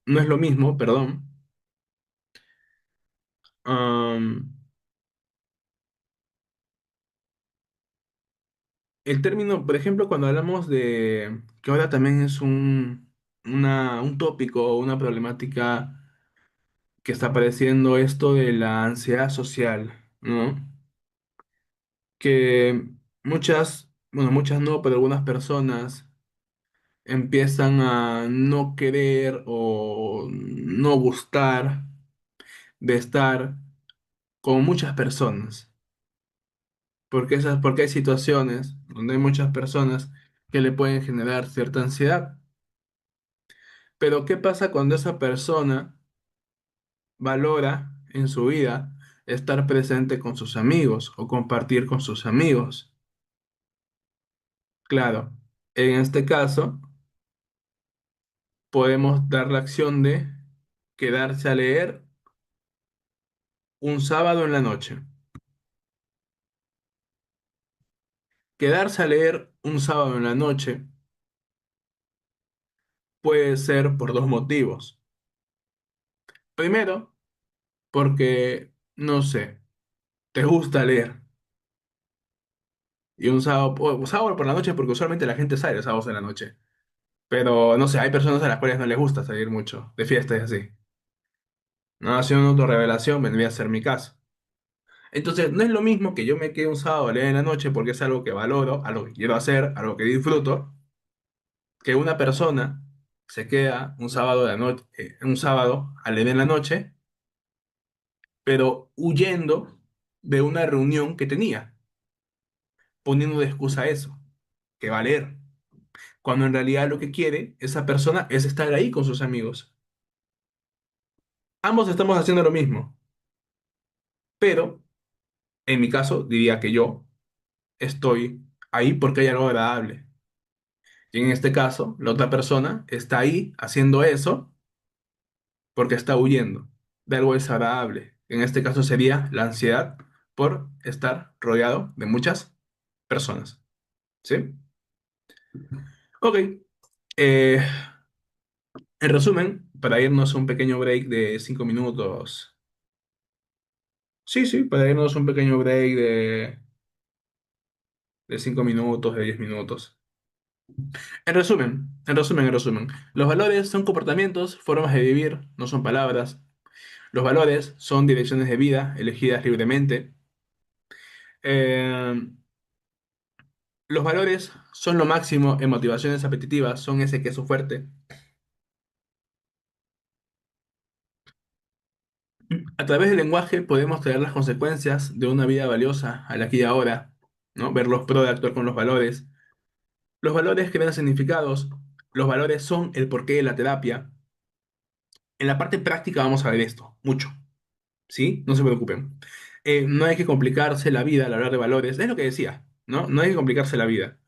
no es lo mismo, perdón. am, el término, por ejemplo, cuando hablamos de, que ahora también es un tópico, una problemática que está apareciendo esto de la ansiedad social, ¿no? Que muchas, bueno, muchas no, pero algunas personas empiezan a no querer o no gustar de estar con muchas personas. Porque hay situaciones donde hay muchas personas que le pueden generar cierta ansiedad. Pero ¿qué pasa cuando esa persona valora en su vida estar presente con sus amigos o compartir con sus amigos? Claro, en este caso podemos dar la acción de quedarse a leer un sábado en la noche. Quedarse a leer un sábado en la noche puede ser por dos motivos. Primero, porque, no sé, te gusta leer. Y un sábado por la noche, porque usualmente la gente sale los sábados en la noche. Pero, no sé, hay personas a las cuales no les gusta salir mucho de fiesta y así. No, ha sido una autorrevelación, vendría a ser mi caso. Entonces, no es lo mismo que yo me quede un sábado a leer en la noche porque es algo que valoro, algo que quiero hacer, algo que disfruto, que una persona se queda un sábado de la noche, un sábado a leer en la noche, pero huyendo de una reunión que tenía, poniendo de excusa eso, que va a leer, cuando en realidad lo que quiere esa persona es estar ahí con sus amigos. Ambos estamos haciendo lo mismo, pero en mi caso diría que yo estoy ahí porque hay algo agradable. Y en este caso, la otra persona está ahí haciendo eso porque está huyendo de algo desagradable. En este caso sería la ansiedad por estar rodeado de muchas personas. ¿Sí? Ok. Eh, en resumen, para irnos a un pequeño break de 5 minutos. Sí, sí, para irnos a un pequeño break de 5 minutos, de 10 minutos. En resumen, los valores son comportamientos, formas de vivir, no son palabras. Los valores son direcciones de vida elegidas libremente. Eh, los valores son lo máximo en motivaciones apetitivas, son ese queso fuerte. A través del lenguaje podemos traer las consecuencias de una vida valiosa al aquí y ahora, ¿no? Ver los pros de actuar con los valores. Los valores crean significados, los valores son el porqué de la terapia. En la parte práctica vamos a ver esto, mucho, ¿sí? No se preocupen. No hay que complicarse la vida al hablar de valores, es lo que decía, ¿no? No hay que complicarse la vida.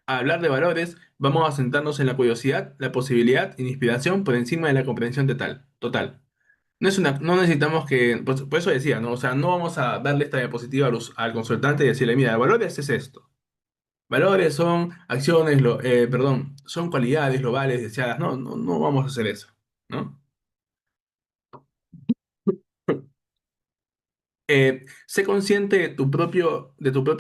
Al hablar de valores, vamos a sentarnos en la curiosidad, la posibilidad y la inspiración por encima de la comprensión total. Total. No necesitamos que, pues, por eso decía, ¿no? O sea, no vamos a darle esta diapositiva al consultante y decirle, mira, valores es esto. Valores son acciones, perdón, son cualidades globales deseadas. No, no, no vamos a hacer eso, ¿no? Sé consciente de tu propio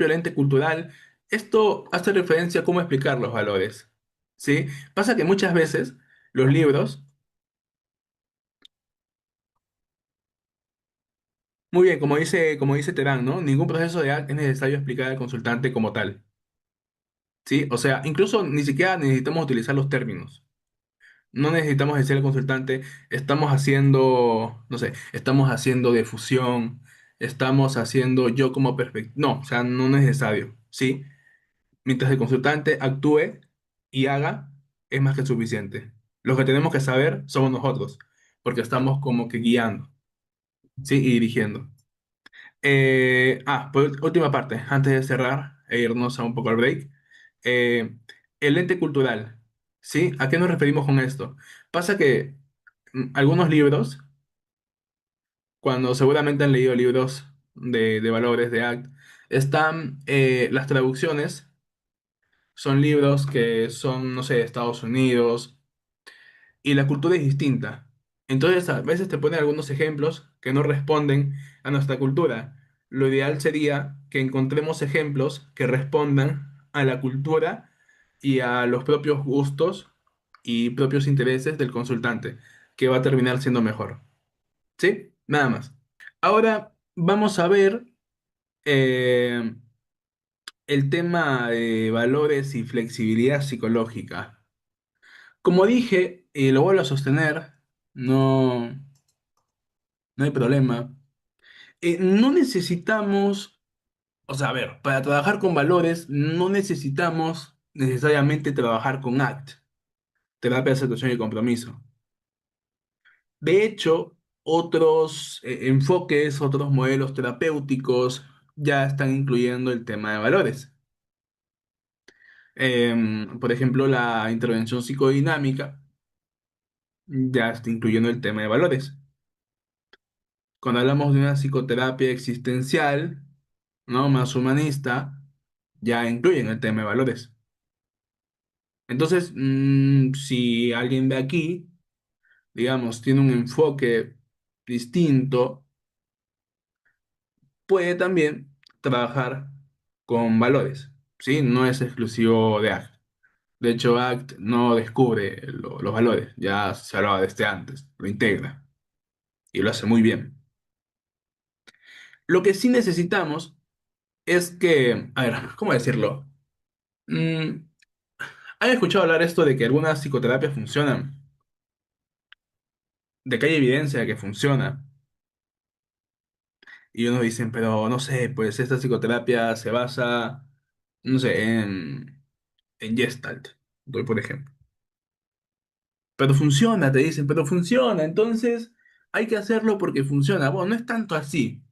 lente cultural. Esto hace referencia a cómo explicar los valores, ¿sí? Pasa que muchas veces los libros, muy bien, como dice Terán, ¿no? Ningún proceso de acto es necesario explicar al consultante como tal, ¿sí? O sea, incluso ni siquiera necesitamos utilizar los términos. No necesitamos decir al consultante, estamos haciendo, no sé, estamos haciendo difusión, estamos haciendo yo como perfecto. No, o sea, no es necesario, ¿sí? Mientras el consultante actúe y haga, es más que suficiente. Lo que tenemos que saber somos nosotros, porque estamos como que guiando, ¿sí? Y dirigiendo. Por última parte, antes de cerrar e irnos a un poco al break. Eh, el ente cultural, ¿sí? ¿A qué nos referimos con esto? Pasa que algunos libros, cuando seguramente han leído libros de valores de ACT, están, las traducciones son libros que son, no sé, de Estados Unidos, y la cultura es distinta. Entonces, a veces te ponen algunos ejemplos que no responden a nuestra cultura. Lo ideal sería que encontremos ejemplos que respondan a la cultura y a los propios gustos y propios intereses del consultante, que va a terminar siendo mejor. ¿Sí? Nada más. Ahora vamos a ver eh, el tema de valores y flexibilidad psicológica. Como dije, y lo vuelvo a sostener, no, no hay problema. No necesitamos, o sea, a ver, para trabajar con valores no necesitamos necesariamente trabajar con ACT, terapia de aceptación y compromiso. De hecho, otros enfoques, otros modelos terapéuticos ya están incluyendo el tema de valores. Por ejemplo, la intervención psicodinámica ya está incluyendo el tema de valores. Cuando hablamos de una psicoterapia existencial, ¿no? Más humanista, ya incluyen el tema de valores. Entonces, si alguien de aquí, digamos, tiene un enfoque distinto, puede también trabajar con valores, ¿sí? No es exclusivo de ACT. De hecho, ACT no descubre los valores, ya se hablaba de este antes, lo integra y lo hace muy bien. Lo que sí necesitamos es que, a ver, ¿cómo decirlo? Mm, ¿Han escuchado hablar esto de que algunas psicoterapias funcionan? De que hay evidencia de que funciona. Y unos dicen, pero no sé, pues esta psicoterapia se basa, no sé, en Gestalt, doy por ejemplo. Pero funciona, te dicen, pero funciona, entonces hay que hacerlo porque funciona. Bueno, no es tanto así.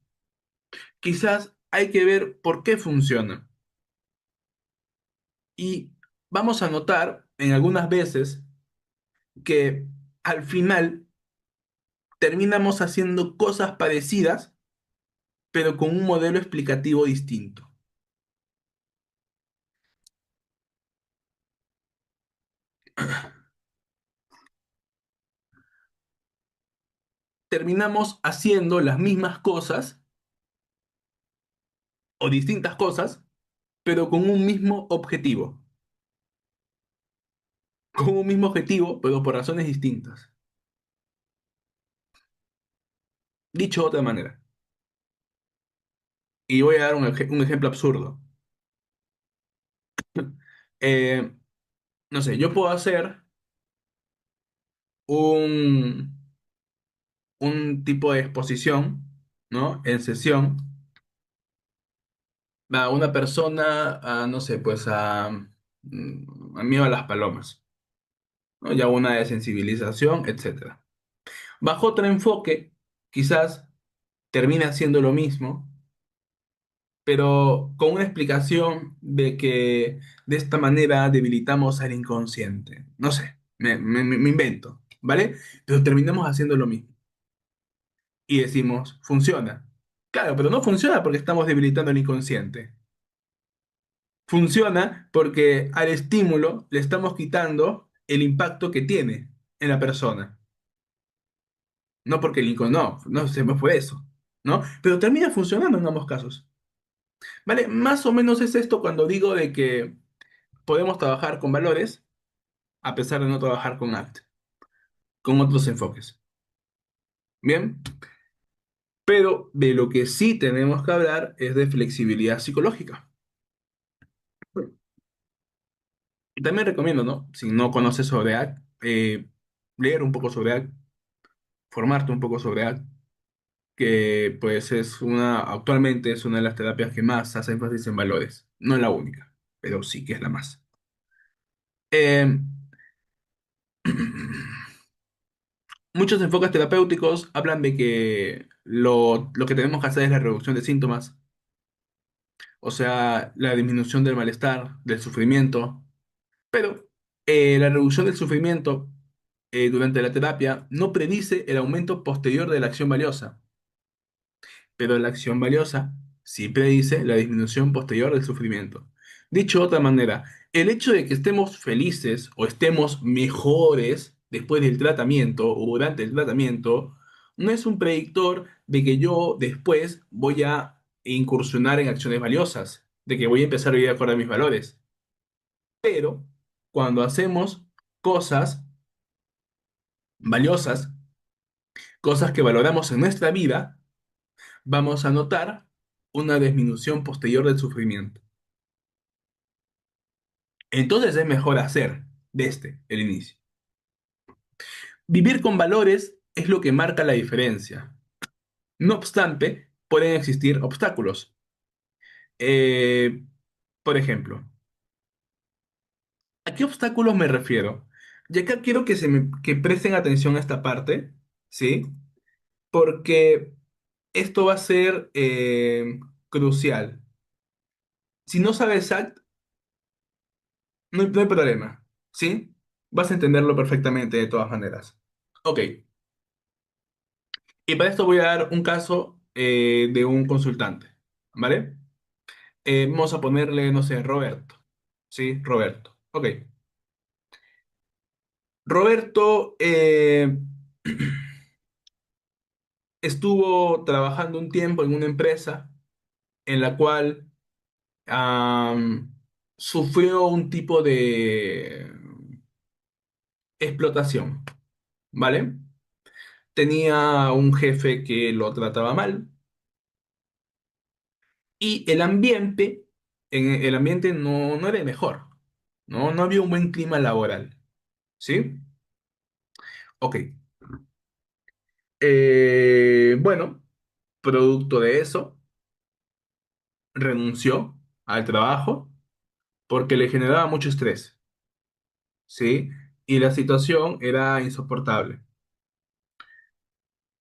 Quizás hay que ver por qué funciona. Y vamos a notar en algunas veces que al final terminamos haciendo cosas parecidas, pero con un modelo explicativo distinto. Terminamos haciendo las mismas cosas o distintas cosas, pero con un mismo objetivo. Con un mismo objetivo, pero por razones distintas. Dicho de otra manera, y voy a dar un ejemplo absurdo. Eh, no sé, yo puedo hacer un, un tipo de exposición, ¿no? En sesión, a una persona, no sé, pues a miedo a las palomas, ¿no? Ya una de sensibilización, etcétera. Bajo otro enfoque, quizás termina siendo lo mismo, pero con una explicación de que de esta manera debilitamos al inconsciente. No sé, me invento, ¿vale? Pero terminamos haciendo lo mismo y decimos, funciona. Claro, pero no funciona porque estamos debilitando el inconsciente. Funciona porque al estímulo le estamos quitando el impacto que tiene en la persona. No porque el inconsciente, no se me fue eso, ¿no? Pero termina funcionando en ambos casos. ¿Vale? Más o menos es esto cuando digo de que podemos trabajar con valores a pesar de no trabajar con ACT, con otros enfoques. Bien, pero de lo que sí tenemos que hablar es de flexibilidad psicológica. Y también recomiendo, ¿no? Si no conoces sobre ACT, leer un poco sobre ACT, formarte un poco sobre ACT, que pues actualmente es una de las terapias que más hace énfasis en valores. No es la única, pero sí que es la más. Eh, Muchos enfoques terapéuticos hablan de que lo que tenemos que hacer es la reducción de síntomas, o sea, la disminución del malestar, del sufrimiento, pero la reducción del sufrimiento durante la terapia no predice el aumento posterior de la acción valiosa, pero la acción valiosa sí predice la disminución posterior del sufrimiento. Dicho de otra manera, el hecho de que estemos felices o estemos mejores después del tratamiento o durante el tratamiento no es un predictor de que yo después voy a incursionar en acciones valiosas, de que voy a empezar a vivir acorde a mis valores. Pero cuando hacemos cosas valiosas, cosas que valoramos en nuestra vida, vamos a notar una disminución posterior del sufrimiento. Entonces es mejor hacer desde el inicio. Vivir con valores es lo que marca la diferencia. No obstante, pueden existir obstáculos. Eh, por ejemplo, ¿a qué obstáculos me refiero? Y acá quiero que presten atención a esta parte, ¿sí? Porque esto va a ser crucial. Si no sabes SAT, no hay problema, ¿sí? Vas a entenderlo perfectamente de todas maneras. Ok, y para esto voy a dar un caso de un consultante, ¿vale? Vamos a ponerle, no sé, Roberto, ¿sí? Roberto. Ok. Roberto estuvo trabajando un tiempo en una empresa en la cual sufrió un tipo de explotación, ¿vale? Tenía un jefe que lo trataba mal y el ambiente no era el mejor, ¿no? No había un buen clima laboral, ¿sí? Ok. Bueno, producto de eso, renunció al trabajo porque le generaba mucho estrés, ¿sí? Y la situación era insoportable.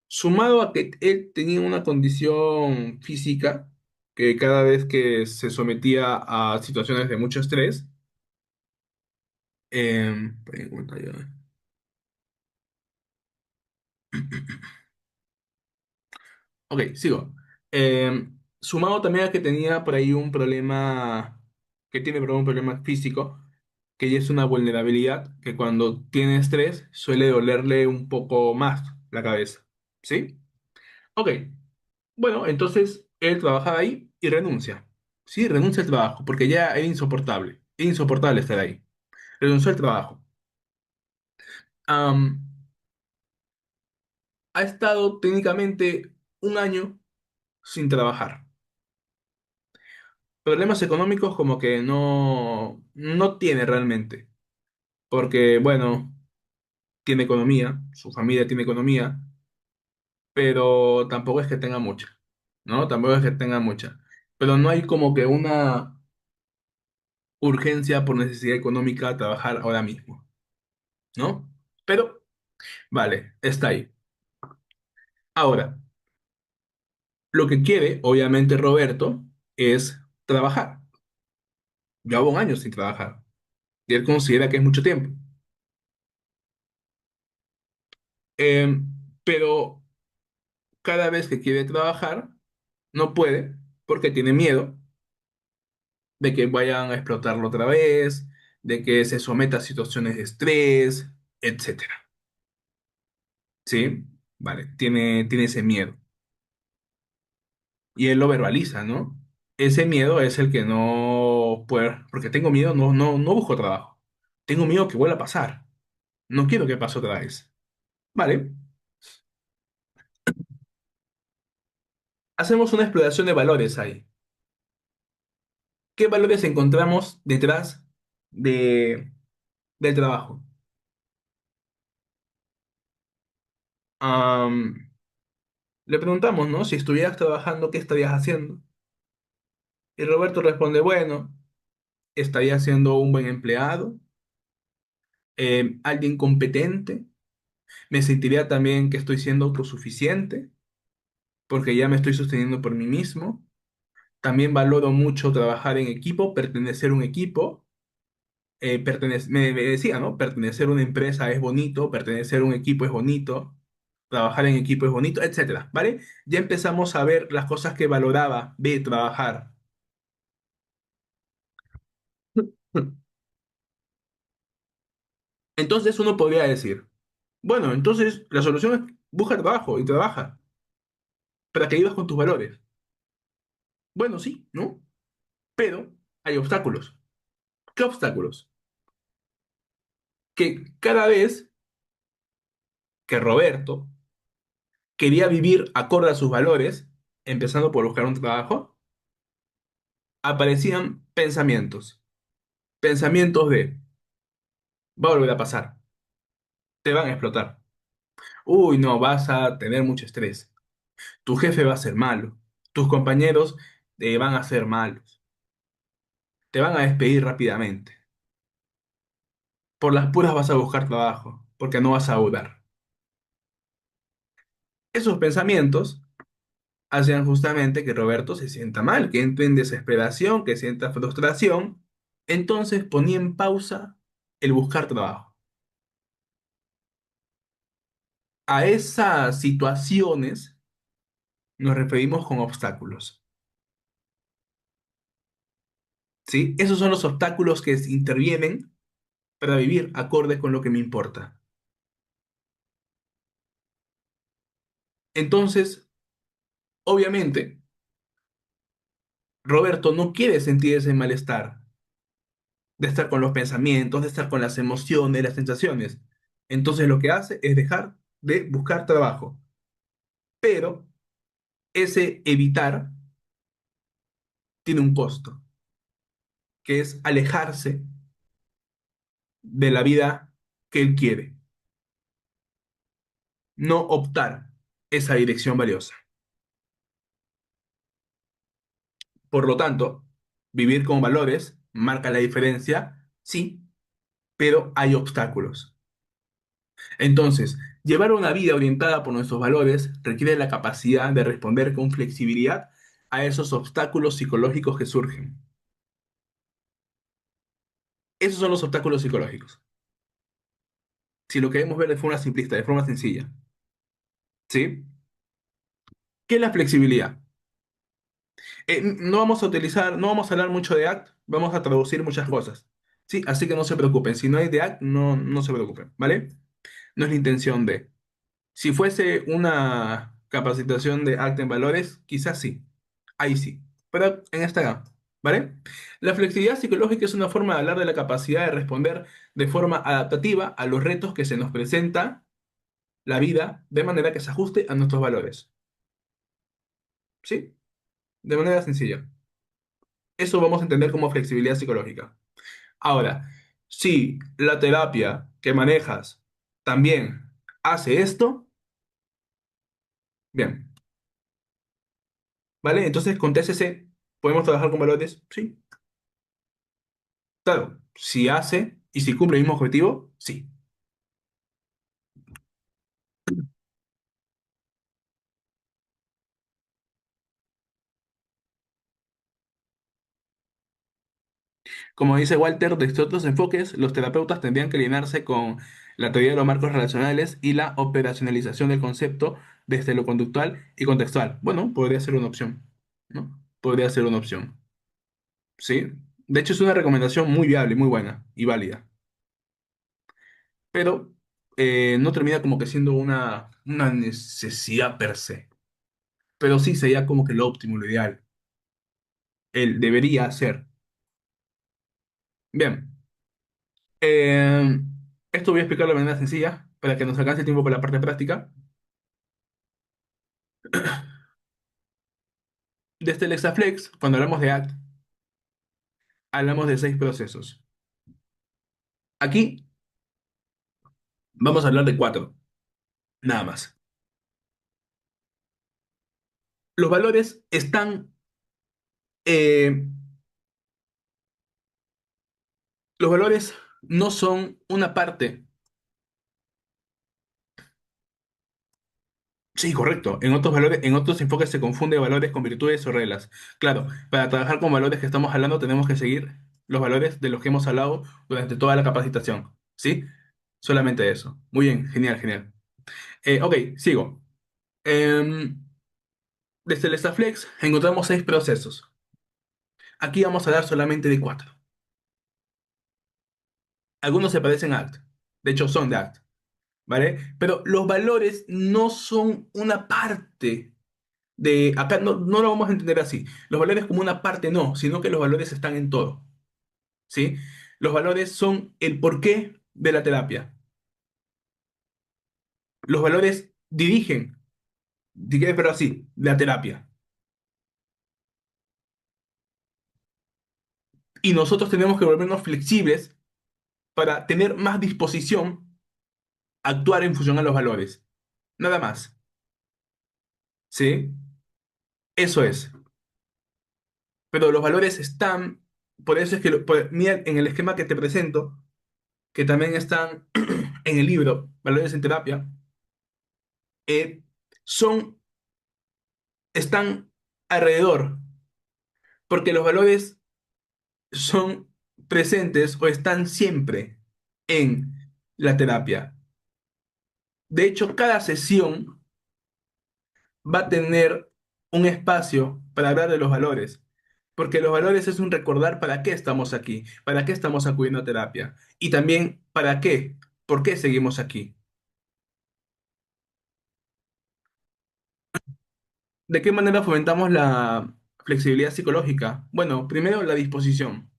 Sumado a que él tenía una condición física que cada vez que se sometía a situaciones de mucho estrés, espera, ¿cómo está ya? Ok, sigo. Sumado también a que tenía por ahí un problema, que tiene por ahí un problema físico, que ya es una vulnerabilidad, que cuando tiene estrés suele dolerle un poco más la cabeza, ¿sí? Ok, bueno, entonces él trabajaba ahí y renuncia. Sí, renuncia al trabajo porque ya era insoportable estar ahí. Renunció al trabajo. Am, ha estado técnicamente un año sin trabajar. Problemas económicos como que no tiene realmente, porque bueno, tiene economía, su familia tiene economía, pero tampoco es que tenga mucha, ¿no? Tampoco es que tenga mucha. Pero no hay como que una urgencia por necesidad económica a trabajar ahora mismo, ¿no? Pero, vale, está ahí. Ahora, lo que quiere, obviamente, Roberto, es trabajar. Lleva un año sin trabajar y él considera que es mucho tiempo. Eh, pero cada vez que quiere trabajar, no puede porque tiene miedo de que vayan a explotarlo otra vez, de que se someta a situaciones de estrés, etcétera. ¿Sí? Vale, tiene ese miedo. Y él lo verbaliza, ¿no? Ese miedo es el que no puede, porque tengo miedo, no busco trabajo. Tengo miedo que vuelva a pasar. No quiero que pase otra vez. Vale, hacemos una exploración de valores ahí. ¿Qué valores encontramos detrás de, del trabajo? Am, Le preguntamos, ¿no? Si estuvieras trabajando, ¿qué estarías haciendo? Y Roberto responde, bueno, estaría siendo un buen empleado, alguien competente, me sentiría también que estoy siendo autosuficiente, porque ya me estoy sosteniendo por mí mismo. También valoro mucho trabajar en equipo, pertenecer a un equipo. Me decía, ¿no? Pertenecer a una empresa es bonito, pertenecer a un equipo es bonito, trabajar en equipo es bonito, etcétera, ¿vale? Ya empezamos a ver las cosas que valoraba de trabajar. Entonces uno podría decir, bueno, entonces la solución es busca trabajo y trabaja para que vivas con tus valores. Bueno, sí, ¿no? Pero hay obstáculos. ¿Qué obstáculos? Que cada vez que Roberto quería vivir acorde a sus valores, empezando por buscar un trabajo, aparecían pensamientos. Pensamientos de, va a volver a pasar, te van a explotar. Uy, no, vas a tener mucho estrés. Tu jefe va a ser malo. Tus compañeros van a ser malos. Te van a despedir rápidamente. Por las puras vas a buscar trabajo, porque no vas a dudar. Esos pensamientos hacían justamente que Roberto se sienta mal, que entre en desesperación, que sienta frustración. Entonces ponía en pausa el buscar trabajo. A esas situaciones nos referimos con obstáculos, ¿sí? Esos son los obstáculos que intervienen para vivir acorde con lo que me importa. Entonces, obviamente, Roberto no quiere sentir ese malestar de estar con los pensamientos, de estar con las emociones, las sensaciones. Entonces lo que hace es dejar de buscar trabajo. Pero ese evitar tiene un costo, que es alejarse de la vida que él quiere, no optar esa dirección valiosa. Por lo tanto, vivir con valores marca la diferencia, sí, pero hay obstáculos. Entonces, llevar una vida orientada por nuestros valores requiere la capacidad de responder con flexibilidad a esos obstáculos psicológicos que surgen. Esos son los obstáculos psicológicos. Si lo queremos ver de forma simplista, de forma sencilla, ¿sí? ¿Qué es la flexibilidad? No vamos a utilizar, no vamos a hablar mucho de ACT, vamos a traducir muchas cosas, ¿sí? Así que no se preocupen, si no hay de ACT, no se preocupen, ¿vale? No es la intención de. Si fuese una capacitación de ACT en valores, quizás sí, ahí sí, pero en esta no, ¿vale? La flexibilidad psicológica es una forma de hablar de la capacidad de responder de forma adaptativa a los retos que se nos presenta la vida de manera que se ajuste a nuestros valores, ¿sí? De manera sencilla. Eso vamos a entender como flexibilidad psicológica. Ahora, si la terapia que manejas también hace esto, bien, ¿vale? Entonces con TCC podemos trabajar con valores, sí. Claro, si hace y si cumple el mismo objetivo, sí. Como dice Walter, desde otros enfoques, los terapeutas tendrían que alinearse con la teoría de los marcos relacionales y la operacionalización del concepto desde lo conductual y contextual. Bueno, podría ser una opción, ¿no? Podría ser una opción, ¿sí? De hecho, es una recomendación muy viable, muy buena y válida, pero no termina como que siendo una necesidad per se. Pero sí sería como que lo óptimo, lo ideal. Él debería ser. Bien. Eh, Esto voy a explicarlo de manera sencilla para que nos alcance el tiempo para la parte práctica. Desde el Exaflex, cuando hablamos de ACT, hablamos de 6 procesos. Aquí vamos a hablar de 4, nada más. Los valores están, eh, los valores no son una parte. Sí, correcto. En otros valores, en otros enfoques se confunde valores con virtudes o reglas. Claro, para trabajar con valores que estamos hablando tenemos que seguir los valores de los que hemos hablado durante toda la capacitación. ¿Sí? Solamente eso. Muy bien, genial, genial. Ok, sigo. Em, Desde el Staflex encontramos 6 procesos. Aquí vamos a hablar solamente de 4. Algunos se parecen a ACT. De hecho, son de ACT, ¿vale? Pero los valores no son una parte de. Acá no lo vamos a entender así. Los valores como una parte no, sino que los valores están en todo, ¿sí? Los valores son el porqué de la terapia. Los valores dirigen, pero así, la terapia. Y nosotros tenemos que volvernos flexibles para tener más disposición actuar en función a los valores. Nada más. ¿Sí? Eso es. Pero los valores están, por eso es que, mira, en el esquema que te presento, que también están en el libro, Valores en Terapia, eh, son, están alrededor, porque los valores son presentes o están siempre en la terapia. De hecho, cada sesión va a tener un espacio para hablar de los valores, porque los valores es un recordar para qué estamos aquí, para qué estamos acudiendo a terapia y también para qué, por qué seguimos aquí. ¿De qué manera fomentamos la flexibilidad psicológica? Bueno, primero la disposición.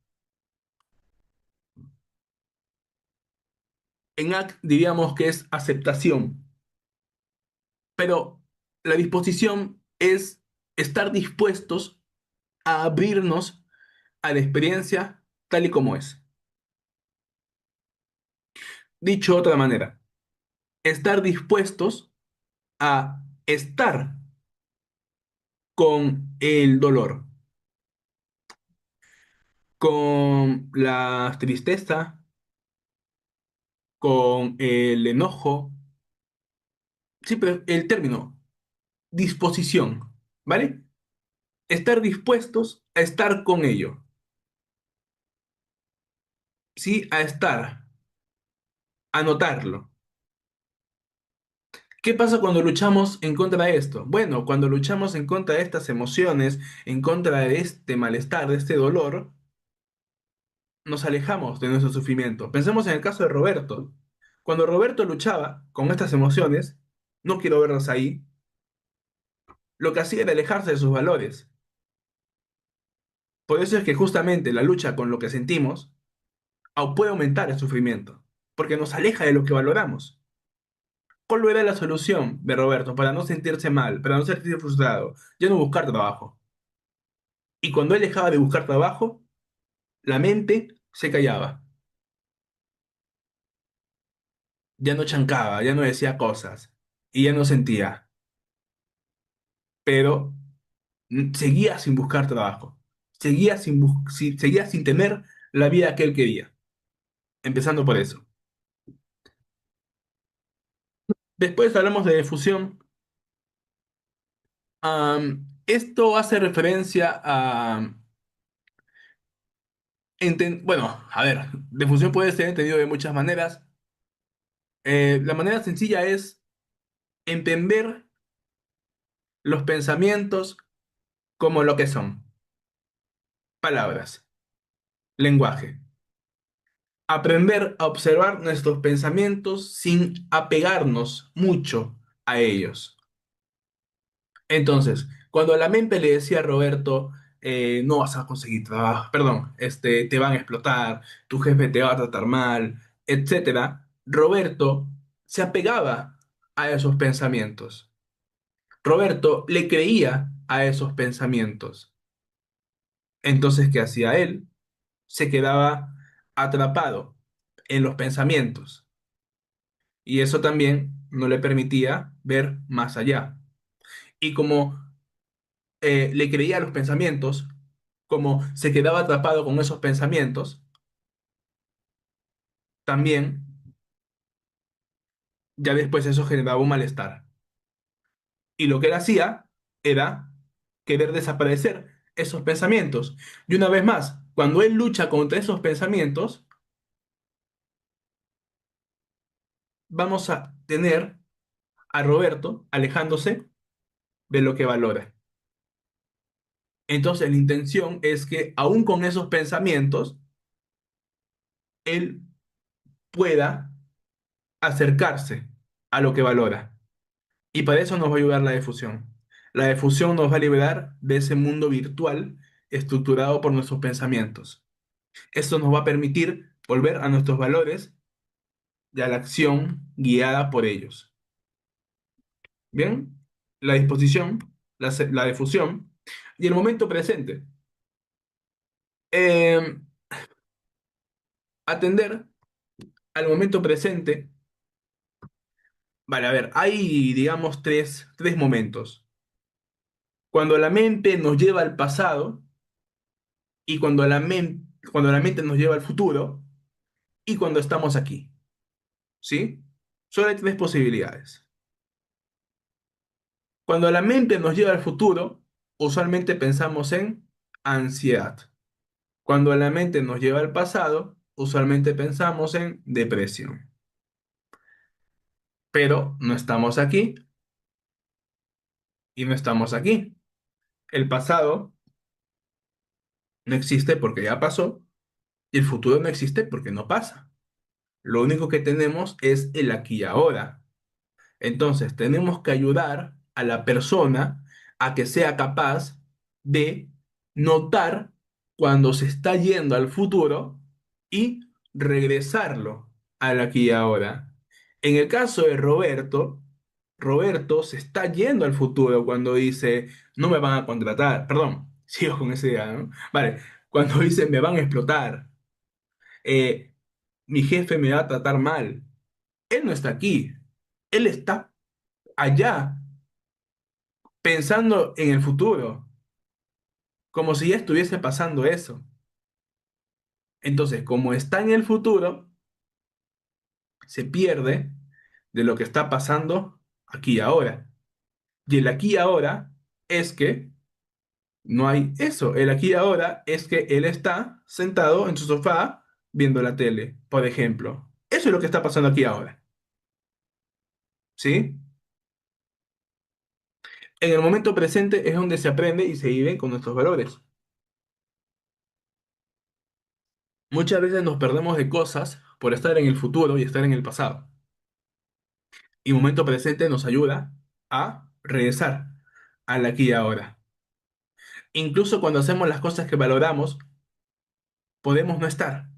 En ACT diríamos que es aceptación, pero la disposición es estar dispuestos a abrirnos a la experiencia tal y como es. Dicho de otra manera, estar dispuestos a estar con el dolor, con la tristeza, con el enojo, sí, pero el término, disposición, ¿vale? Estar dispuestos a estar con ello, sí, a estar, a notarlo. ¿Qué pasa cuando luchamos en contra de esto? Bueno, cuando luchamos en contra de estas emociones, en contra de este malestar, de este dolor, nos alejamos de nuestro sufrimiento. Pensemos en el caso de Roberto. Cuando Roberto luchaba con estas emociones, no quiero verlas ahí, lo que hacía era alejarse de sus valores. Por eso es que justamente la lucha con lo que sentimos puede aumentar el sufrimiento, porque nos aleja de lo que valoramos. ¿Cuál era la solución de Roberto para no sentirse mal, para no sentirse frustrado? Ya no buscar trabajo. Y cuando él dejaba de buscar trabajo, la mente se callaba, ya no chancaba, ya no decía cosas y ya no sentía, pero seguía sin buscar trabajo, seguía sin tener la vida que él quería, empezando por eso. Después hablamos de fusión. Esto hace referencia a, bueno, a ver, de fusión puede ser entendido de muchas maneras. La manera sencilla es entender los pensamientos como lo que son, palabras, lenguaje. Aprender a observar nuestros pensamientos sin apegarnos mucho a ellos. Entonces, cuando la mente le decía a Roberto, no vas a conseguir trabajo, perdón, te van a explotar, tu jefe te va a tratar mal, etcétera, Roberto se apegaba a esos pensamientos. Roberto le creía a esos pensamientos. Entonces, ¿qué hacía él? Se quedaba atrapado en los pensamientos y eso también no le permitía ver más allá. Y como le creía a los pensamientos, como se quedaba atrapado con esos pensamientos, también ya después eso generaba un malestar. Y lo que él hacía era querer desaparecer esos pensamientos. Y una vez más, cuando él lucha contra esos pensamientos, vamos a tener a Roberto alejándose de lo que valora. Entonces la intención es que aún con esos pensamientos, él pueda acercarse a lo que valora. Y para eso nos va a ayudar la difusión. La difusión nos va a liberar de ese mundo virtual estructurado por nuestros pensamientos. Esto nos va a permitir volver a nuestros valores y a la acción guiada por ellos. Bien, la disposición, la difusión y el momento presente. Eh, Atender al momento presente Vale, a ver, hay, digamos, tres momentos. Cuando la mente nos lleva al pasado y cuando la mente nos lleva al futuro y cuando estamos aquí, ¿sí? Solo hay tres posibilidades. Cuando la mente nos lleva al futuro, usualmente pensamos en ansiedad. Cuando la mente nos lleva al pasado, usualmente pensamos en depresión. Pero no estamos aquí y no estamos aquí. El pasado no existe porque ya pasó y el futuro no existe porque no pasa. Lo único que tenemos es el aquí y ahora. Entonces, tenemos que ayudar a la persona a que sea capaz de notar cuando se está yendo al futuro y regresarlo al aquí y ahora. En el caso de Roberto, Roberto se está yendo al futuro cuando dice, no me van a contratar, perdón, sigo con esa idea, ¿no? Vale, cuando dice, me van a explotar, eh, mi jefe me va a tratar mal. Él no está aquí, él está allá, pensando en el futuro, como si ya estuviese pasando eso. Entonces, como está en el futuro, se pierde de lo que está pasando aquí y ahora. Y el aquí y ahora es que no hay eso. El aquí y ahora es que él está sentado en su sofá viendo la tele, por ejemplo. Eso es lo que está pasando aquí ahora. ¿Sí? En el momento presente es donde se aprende y se vive con nuestros valores. Muchas veces nos perdemos de cosas por estar en el futuro y estar en el pasado. Y momento presente nos ayuda a regresar al aquí y ahora. Incluso cuando hacemos las cosas que valoramos, podemos no estar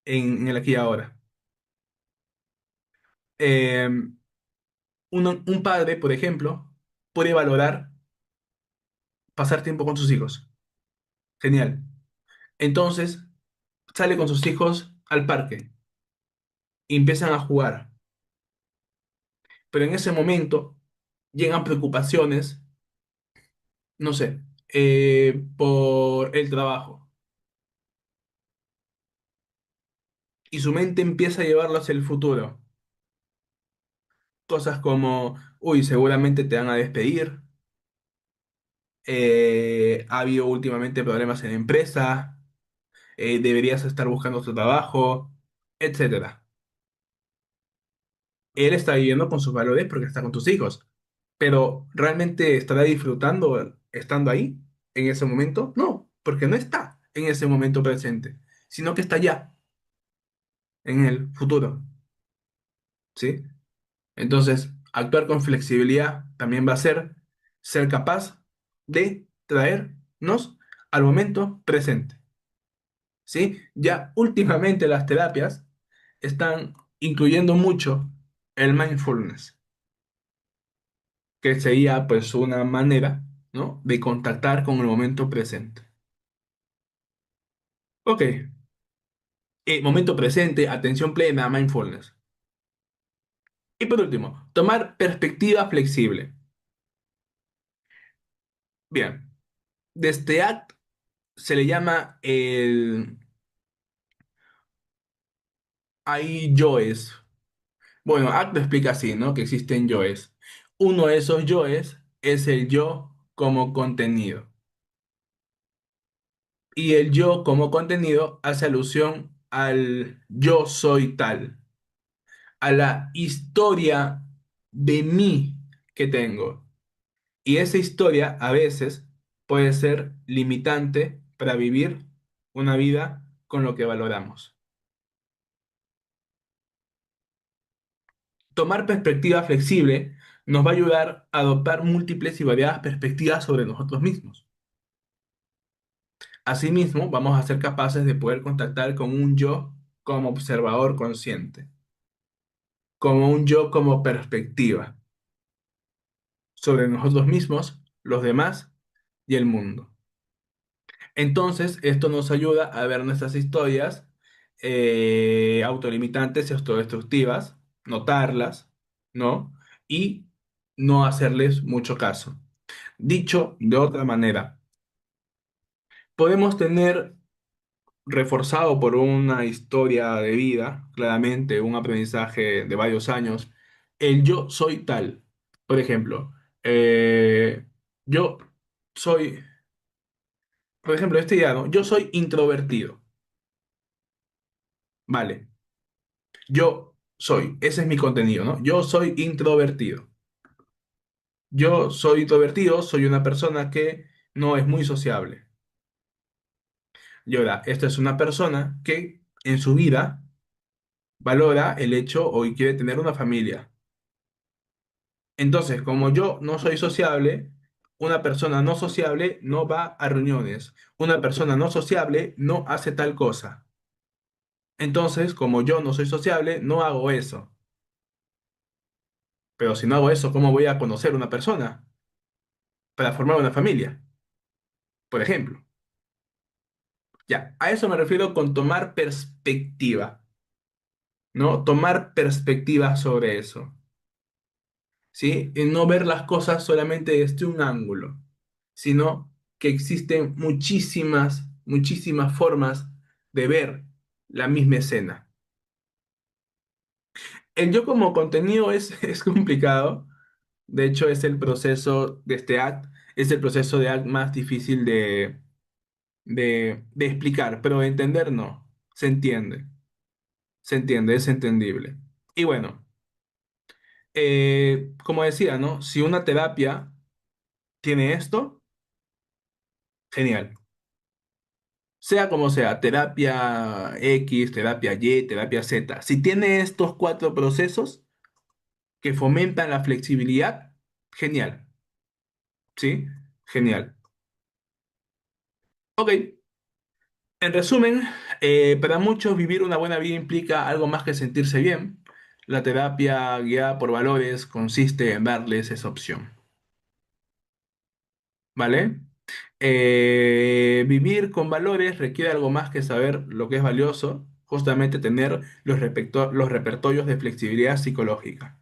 en el aquí y ahora. Eh, un padre, por ejemplo, puede valorar pasar tiempo con sus hijos. Genial. Entonces, sale con sus hijos al parque y empiezan a jugar. Pero en ese momento llegan preocupaciones, no sé, por el trabajo. Y su mente empieza a llevarlo hacia el futuro. Cosas como, uy, seguramente te van a despedir, ha habido últimamente problemas en la empresa, deberías estar buscando otro trabajo, etcétera. Él está viviendo con sus valores porque está con tus hijos, pero ¿realmente estará disfrutando estando ahí en ese momento? No, porque no está en ese momento presente, sino que está ya en el futuro, ¿sí? Entonces, actuar con flexibilidad también va a ser capaz de traernos al momento presente, ¿sí? Ya últimamente las terapias están incluyendo mucho el mindfulness, que sería pues una manera, ¿no?, de contactar con el momento presente. Ok, momento presente, atención plena, mindfulness. Y por último, tomar perspectiva flexible. Bien, de este acto se le llama el... Hay yoes. Bueno, Act lo explica así, ¿no? Que existen yoes. Uno de esos yoes es el yo como contenido. Y el yo como contenido hace alusión al yo soy tal, a la historia de mí que tengo. Y esa historia a veces puede ser limitante para vivir una vida con lo que valoramos. Tomar perspectiva flexible nos va a ayudar a adoptar múltiples y variadas perspectivas sobre nosotros mismos. Asimismo, vamos a ser capaces de poder contactar con un yo como observador consciente, como un yo como perspectiva sobre nosotros mismos, los demás y el mundo. Entonces, esto nos ayuda a ver nuestras historias autolimitantes y autodestructivas, notarlas, ¿no? y no hacerles mucho caso. Dicho de otra manera, podemos tener reforzado por una historia de vida, claramente un aprendizaje de varios años, el yo soy tal. Por ejemplo, yo soy, por ejemplo, este día, ¿no? Yo soy introvertido, ¿vale? Yo soy, ese es mi contenido, ¿no? Yo soy introvertido. Yo soy introvertido, soy una persona que no es muy sociable. Y ahora, esta es una persona que en su vida valora el hecho o quiere tener una familia. Entonces, como yo no soy sociable, una persona no sociable no va a reuniones. Una persona no sociable no hace tal cosa. Entonces, como yo no soy sociable, no hago eso. Pero si no hago eso, ¿cómo voy a conocer una persona para formar una familia? Por ejemplo. Ya, a eso me refiero con tomar perspectiva, ¿no? Tomar perspectiva sobre eso, ¿sí? Y no ver las cosas solamente desde un ángulo, sino que existen muchísimas, muchísimas formas de ver la misma escena. El yo como contenido es, es complicado. De hecho, es el proceso de este act, es el proceso de act más difícil de explicar, pero de entender no, se entiende, es entendible. Y bueno, como decía, ¿no? Si una terapia tiene esto, genial. Sea como sea, terapia X, terapia Y, terapia Z. Si tiene estos cuatro procesos que fomentan la flexibilidad, genial. ¿Sí? Genial. Ok, en resumen, para muchos vivir una buena vida implica algo más que sentirse bien. La terapia guiada por valores consiste en darles esa opción. ¿Vale? Vivir con valores requiere algo más que saber lo que es valioso, justamente tener los repertorios de flexibilidad psicológica.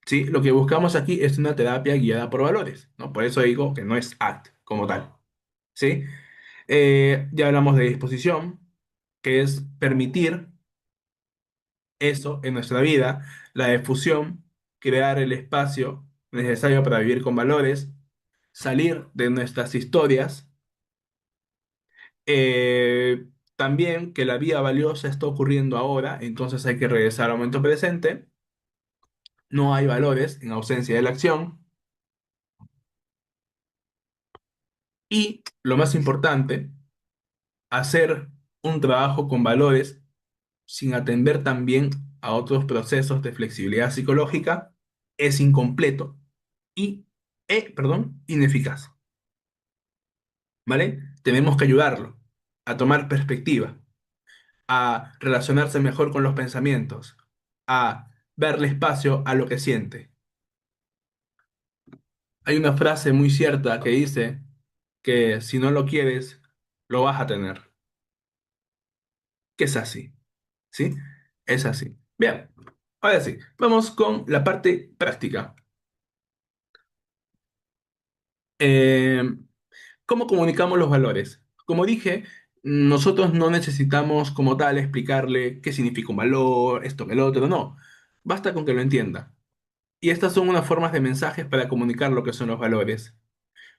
¿Sí? Lo que buscamos aquí es una terapia guiada por valores, ¿no? Por eso digo que no es ACT como tal. ¿Sí? Ya hablamos de disposición, que es permitir eso en nuestra vida, la difusión, crear el espacio necesario para vivir con valores, salir de nuestras historias. También que la vida valiosa está ocurriendo ahora, entonces hay que regresar al momento presente. No hay valores en ausencia de la acción. Y lo más importante, hacer un trabajo con valores sin atender también a otros procesos de flexibilidad psicológica es incompleto y, perdón, ineficaz. ¿Vale? Tenemos que ayudarlo a tomar perspectiva, a relacionarse mejor con los pensamientos, a darle espacio a lo que siente. Hay una frase muy cierta que dice que si no lo quieres, lo vas a tener. Que es así, ¿sí? Es así. Bien, ahora sí, vamos con la parte práctica. Eh, ¿Cómo comunicamos los valores? Como dije, nosotros no necesitamos como tal explicarle qué significa un valor, esto que el otro, no. Basta con que lo entienda. Y estas son unas formas de mensajes para comunicar lo que son los valores.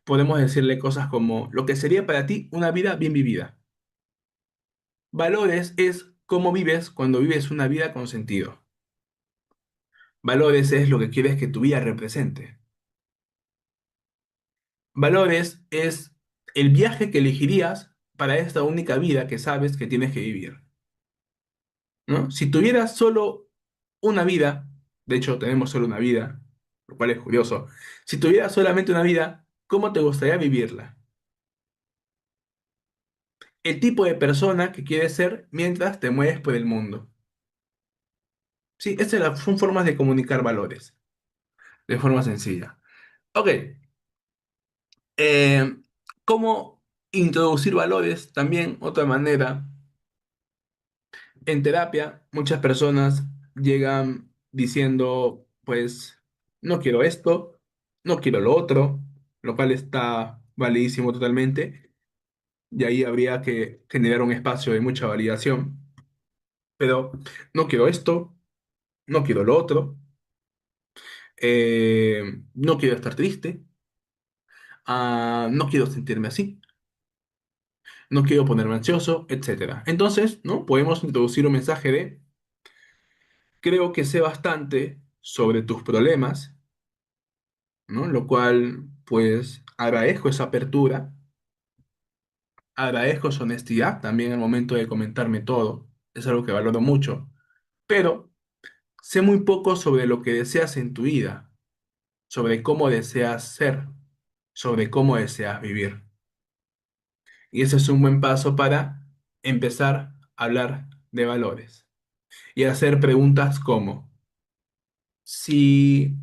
Podemos decirle cosas como lo que sería para ti una vida bien vivida. Valores es cómo vives cuando vives una vida con sentido. Valores es lo que quieres que tu vida represente. Valores es el viaje que elegirías para esta única vida que sabes que tienes que vivir, ¿no? Si tuvieras solo una vida, de hecho tenemos solo una vida, lo cual es curioso, si tuvieras solamente una vida, ¿cómo te gustaría vivirla? El tipo de persona que quieres ser mientras te mueves por el mundo. Sí, son formas de comunicar valores, de forma sencilla. Ok, eh, ¿cómo introducir valores? También otra manera. En terapia, muchas personas llegan diciendo, pues, no quiero esto, no quiero lo otro, lo cual está validísimo totalmente, y ahí habría que generar un espacio de mucha validación, pero no quiero esto, no quiero lo otro, no quiero estar triste, no quiero sentirme así, no quiero ponerme ansioso, etcétera. Entonces, ¿no? Podemos introducir un mensaje de, creo que sé bastante sobre tus problemas, ¿no? Lo cual, pues, agradezco esa apertura, agradezco su honestidad también al momento de comentarme todo, es algo que valoro mucho, pero sé muy poco sobre lo que deseas en tu vida, sobre cómo deseas ser, sobre cómo deseas vivir. Y ese es un buen paso para empezar a hablar de valores y hacer preguntas como, si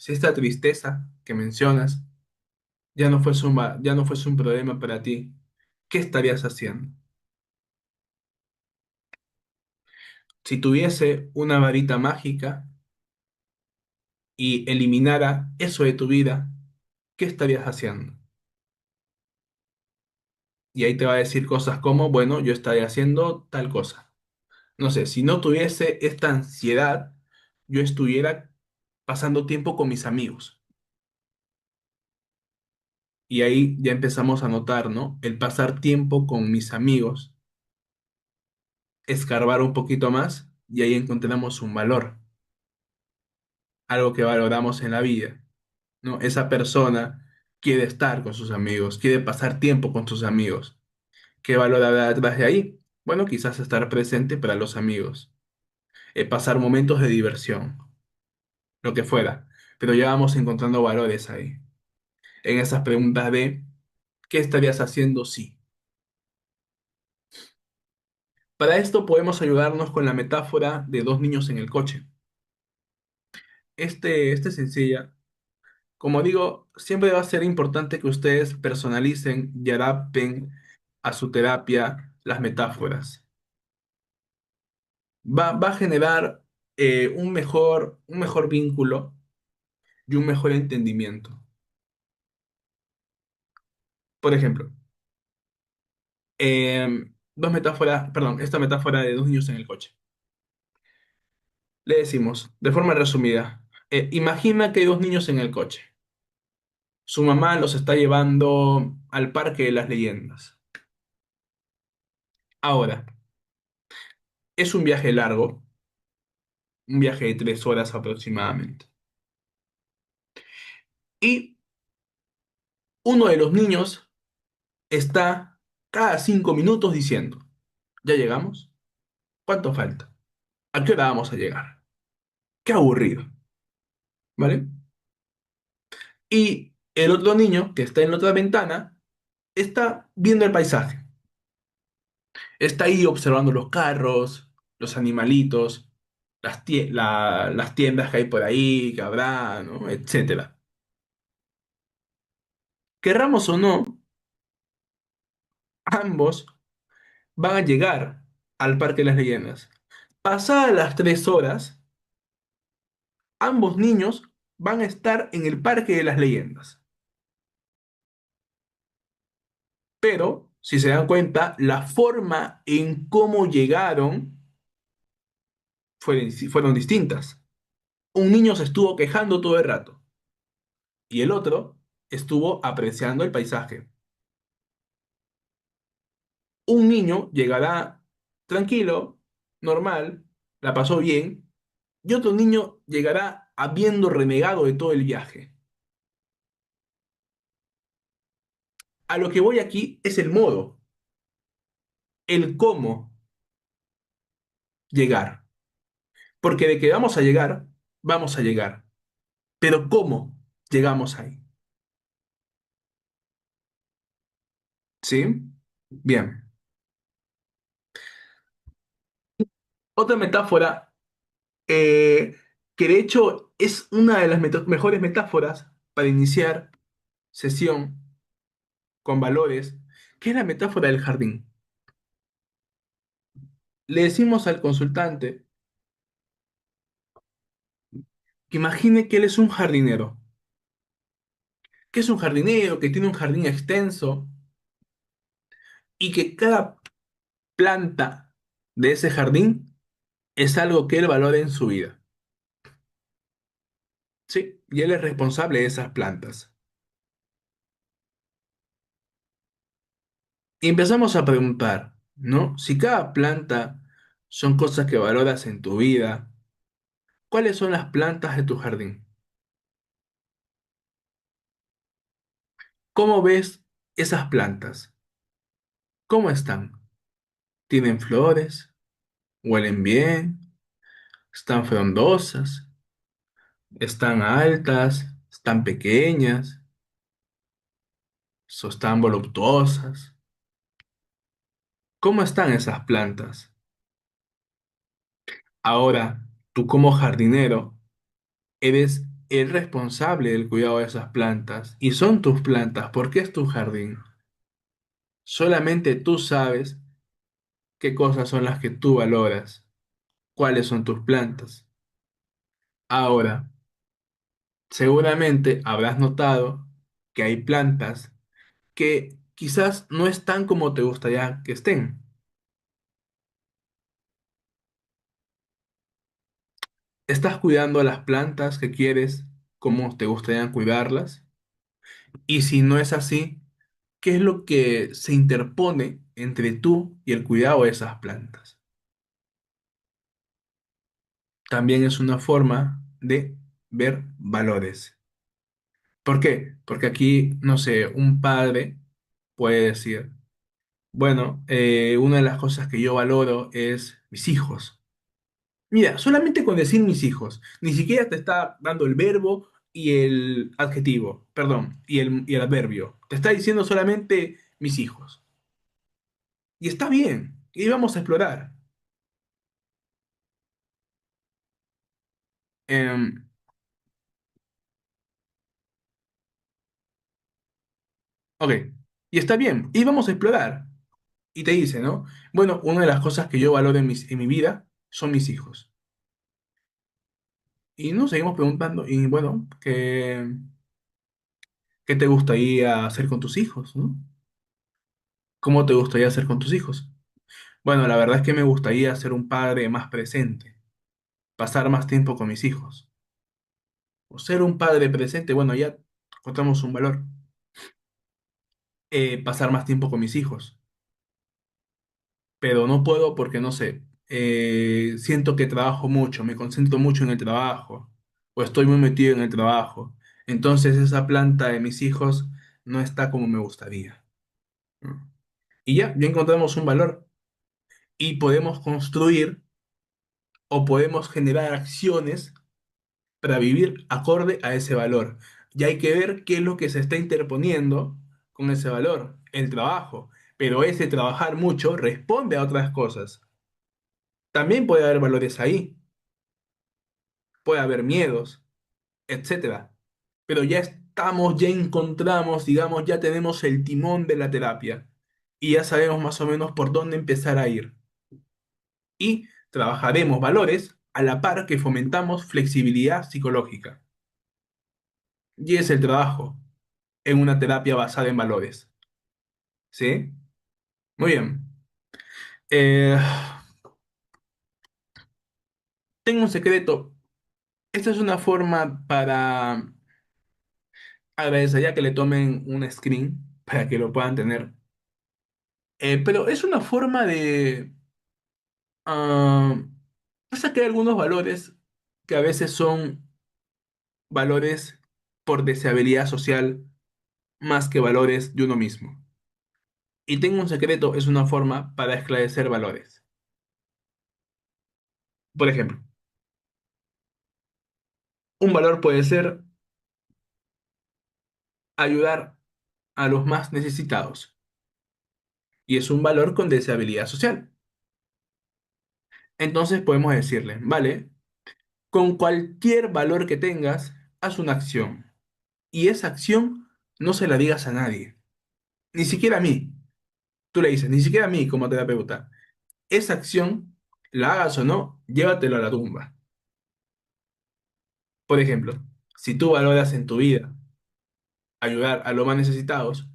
si esta tristeza que mencionas ya no fuese un problema para ti, ¿qué estarías haciendo? Si tuviese una varita mágica y eliminara eso de tu vida, ¿qué estarías haciendo? Y ahí te va a decir cosas como, bueno, yo estaría haciendo tal cosa. No sé, si no tuviese esta ansiedad, yo estuviera pasando tiempo con mis amigos. Y ahí ya empezamos a notar, ¿no? El pasar tiempo con mis amigos, escarbar un poquito más y ahí encontramos un valor, algo que valoramos en la vida, ¿no? Esa persona quiere estar con sus amigos, quiere pasar tiempo con sus amigos. ¿Qué valor habrá detrás de ahí? Bueno, quizás estar presente para los amigos, pasar momentos de diversión, lo que fuera, pero ya vamos encontrando valores ahí, en esas preguntas de ¿qué estarías haciendo si? Para esto podemos ayudarnos con la metáfora de dos niños en el coche. Este es sencilla. Como digo, siempre va a ser importante que ustedes personalicen y adapten a su terapia las metáforas. Va a generar un mejor vínculo y un mejor entendimiento. Por ejemplo, dos metáforas, perdón, esta metáfora de dos niños en el coche. Le decimos, de forma resumida, imagina que hay dos niños en el coche. Su mamá los está llevando al Parque de las Leyendas. Ahora, es un viaje largo, un viaje de 3 horas aproximadamente. Y uno de los niños está cada 5 minutos diciendo, ¿ya llegamos? ¿Cuánto falta? ¿A qué hora vamos a llegar? Qué aburrido, ¿vale? Y el otro niño, que está en la otra ventana, está viendo el paisaje. Está ahí observando los carros, los animalitos, las tiendas que hay por ahí, que habrá, ¿no? Etcétera. Querramos o no, ambos van a llegar al Parque de las Leyendas. Pasadas las 3 horas, ambos niños van a estar en el Parque de las Leyendas. Pero, si se dan cuenta, la forma en cómo llegaron fueron distintas. Un niño se estuvo quejando todo el rato y el otro estuvo apreciando el paisaje. Un niño llegará tranquilo, normal, la pasó bien, y otro niño llegará habiendo renegado de todo el viaje. A lo que voy aquí es el modo, el cómo llegar. Porque de que vamos a llegar. Pero ¿cómo llegamos ahí? ¿Sí? Bien. Otra metáfora, eh, que de hecho es una de las mejores metáforas para iniciar sesión con valores, que es la metáfora del jardín. Le decimos al consultante, que imagine que él es un jardinero, que es un jardinero, que tiene un jardín extenso y que cada planta de ese jardín es algo que él valora en su vida. Sí, y él es responsable de esas plantas. Y empezamos a preguntar, ¿no? Si cada planta son cosas que valoras en tu vida, ¿cuáles son las plantas de tu jardín? ¿Cómo ves esas plantas? ¿Cómo están? ¿Tienen flores? ¿Huelen bien? ¿Están frondosas? ¿Están altas? ¿Están pequeñas? ¿Están voluptuosas? ¿Cómo están esas plantas? Ahora, tú como jardinero, eres el responsable del cuidado de esas plantas y son tus plantas porque es tu jardín. Solamente tú sabes qué cosas son las que tú valoras, cuáles son tus plantas. Ahora, seguramente habrás notado que hay plantas que quizás no están como te gustaría que estén. ¿Estás cuidando las plantas que quieres como te gustaría cuidarlas? Y si no es así, ¿qué es lo que se interpone entre tú y el cuidado de esas plantas? También es una forma de ver valores. ¿Por qué? Porque aquí, no sé, un padre puede decir, bueno, una de las cosas que yo valoro es mis hijos. Mira, solamente con decir mis hijos, ni siquiera te está dando el verbo y el adjetivo, perdón, y el adverbio. Te está diciendo solamente mis hijos. Y está bien, y vamos a explorar. Em, ok, y está bien, y vamos a explorar. Y te dice, ¿no? Bueno, una de las cosas que yo valoro en mi vida son mis hijos. Y nos seguimos preguntando, y bueno, ¿qué te gustaría hacer con tus hijos, ¿no? ¿Cómo te gustaría hacer con tus hijos? Bueno, la verdad es que me gustaría ser un padre más presente, pasar más tiempo con mis hijos. O ser un padre presente, bueno, ya encontramos un valor. Pasar más tiempo con mis hijos. Pero no puedo porque, no sé, siento que trabajo mucho, me concentro mucho en el trabajo, o estoy muy metido en el trabajo. Entonces esa planta de mis hijos no está como me gustaría, ¿no? Y ya encontramos un valor y podemos construir o podemos generar acciones para vivir acorde a ese valor. Y hay que ver qué es lo que se está interponiendo con ese valor, el trabajo. Pero ese trabajar mucho responde a otras cosas. También puede haber valores ahí, puede haber miedos, etcétera. Pero ya estamos, ya encontramos, digamos, ya tenemos el timón de la terapia y ya sabemos más o menos por dónde empezar a ir. Y trabajaremos valores a la par que fomentamos flexibilidad psicológica. Y es el trabajo en una terapia basada en valores. ¿Sí? Muy bien. Eh, tengo un secreto. Esta es una forma para agradecería que le tomen un screen para que lo puedan tener. Pero es una forma de... ah, pasa que hay algunos valores que a veces son valores por deseabilidad social más que valores de uno mismo. Y tengo un secreto, es una forma para esclarecer valores. Por ejemplo, un valor puede ser ayudar a los más necesitados. Y es un valor con deseabilidad social. Entonces podemos decirle, vale, con cualquier valor que tengas, haz una acción. Y esa acción no se la digas a nadie, ni siquiera a mí. Tú le dices, ni siquiera a mí como terapeuta. Esa acción, la hagas o no, llévatelo a la tumba. Por ejemplo, si tú valoras en tu vida ayudar a los más necesitados,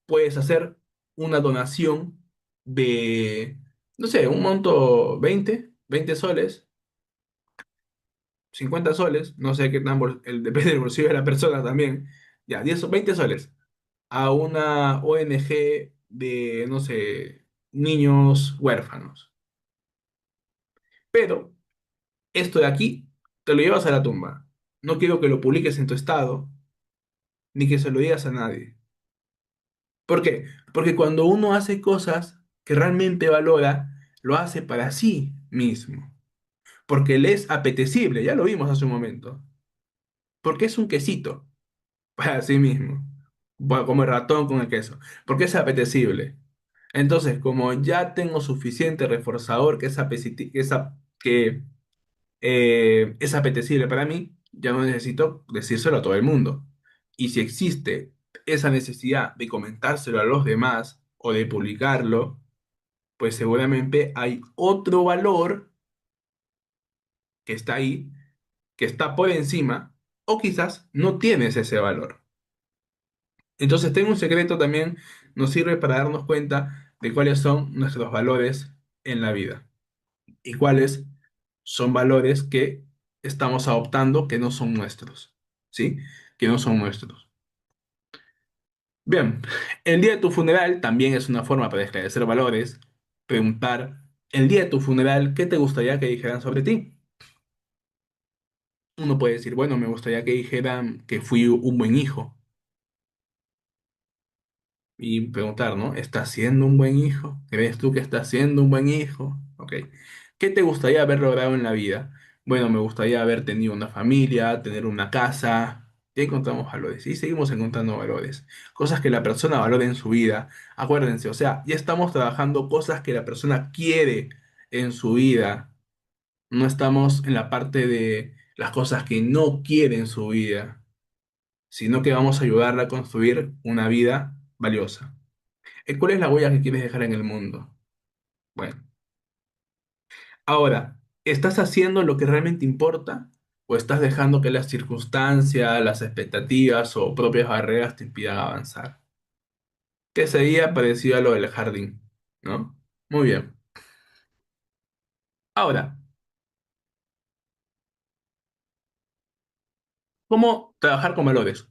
puedes hacer una donación de, no sé, un monto 20 soles, 50 soles, no sé qué tan, depende del bolsillo de la persona también, ya, 10 o 20 soles, a una ONG de, no sé, niños huérfanos. Pero esto de aquí te lo llevas a la tumba. No quiero que lo publiques en tu estado, ni que se lo digas a nadie. ¿Por qué? Porque cuando uno hace cosas que realmente valora, lo hace para sí mismo. Porque le es apetecible, ya lo vimos hace un momento. Porque es un quesito para sí mismo. Bueno, como el ratón con el queso. Porque es apetecible. Entonces, como ya tengo suficiente reforzador que es apetecible para mí, ya no necesito decírselo a todo el mundo. Y si existe esa necesidad de comentárselo a los demás o de publicarlo, pues seguramente hay otro valor que está ahí, que está por encima, o quizás no tienes ese valor. Entonces, tengo un secreto también, nos sirve para darnos cuenta de cuáles son nuestros valores en la vida y cuáles son valores que estamos adoptando que no son nuestros, ¿sí? Que no son nuestros. Bien, el día de tu funeral también es una forma para esclarecer valores, preguntar, el día de tu funeral, ¿qué te gustaría que dijeran sobre ti? Uno puede decir, bueno, me gustaría que dijeran que fui un buen hijo. Y preguntar, ¿no? ¿Estás siendo un buen hijo? ¿Crees tú que estás siendo un buen hijo? Ok. ¿Qué te gustaría haber logrado en la vida? Bueno, me gustaría haber tenido una familia, tener una casa. Ya encontramos valores y seguimos encontrando valores. Cosas que la persona valora en su vida. Acuérdense, o sea, ya estamos trabajando cosas que la persona quiere en su vida. No estamos en la parte de las cosas que no quiere en su vida, sino que vamos a ayudarla a construir una vida valiosa. ¿Cuál es la huella que quieres dejar en el mundo? Bueno, ahora, ¿estás haciendo lo que realmente importa o estás dejando que las circunstancias, las expectativas o propias barreras te impidan avanzar? Que sería parecido a lo del jardín, ¿no? Muy bien. Ahora, ¿cómo trabajar con valores?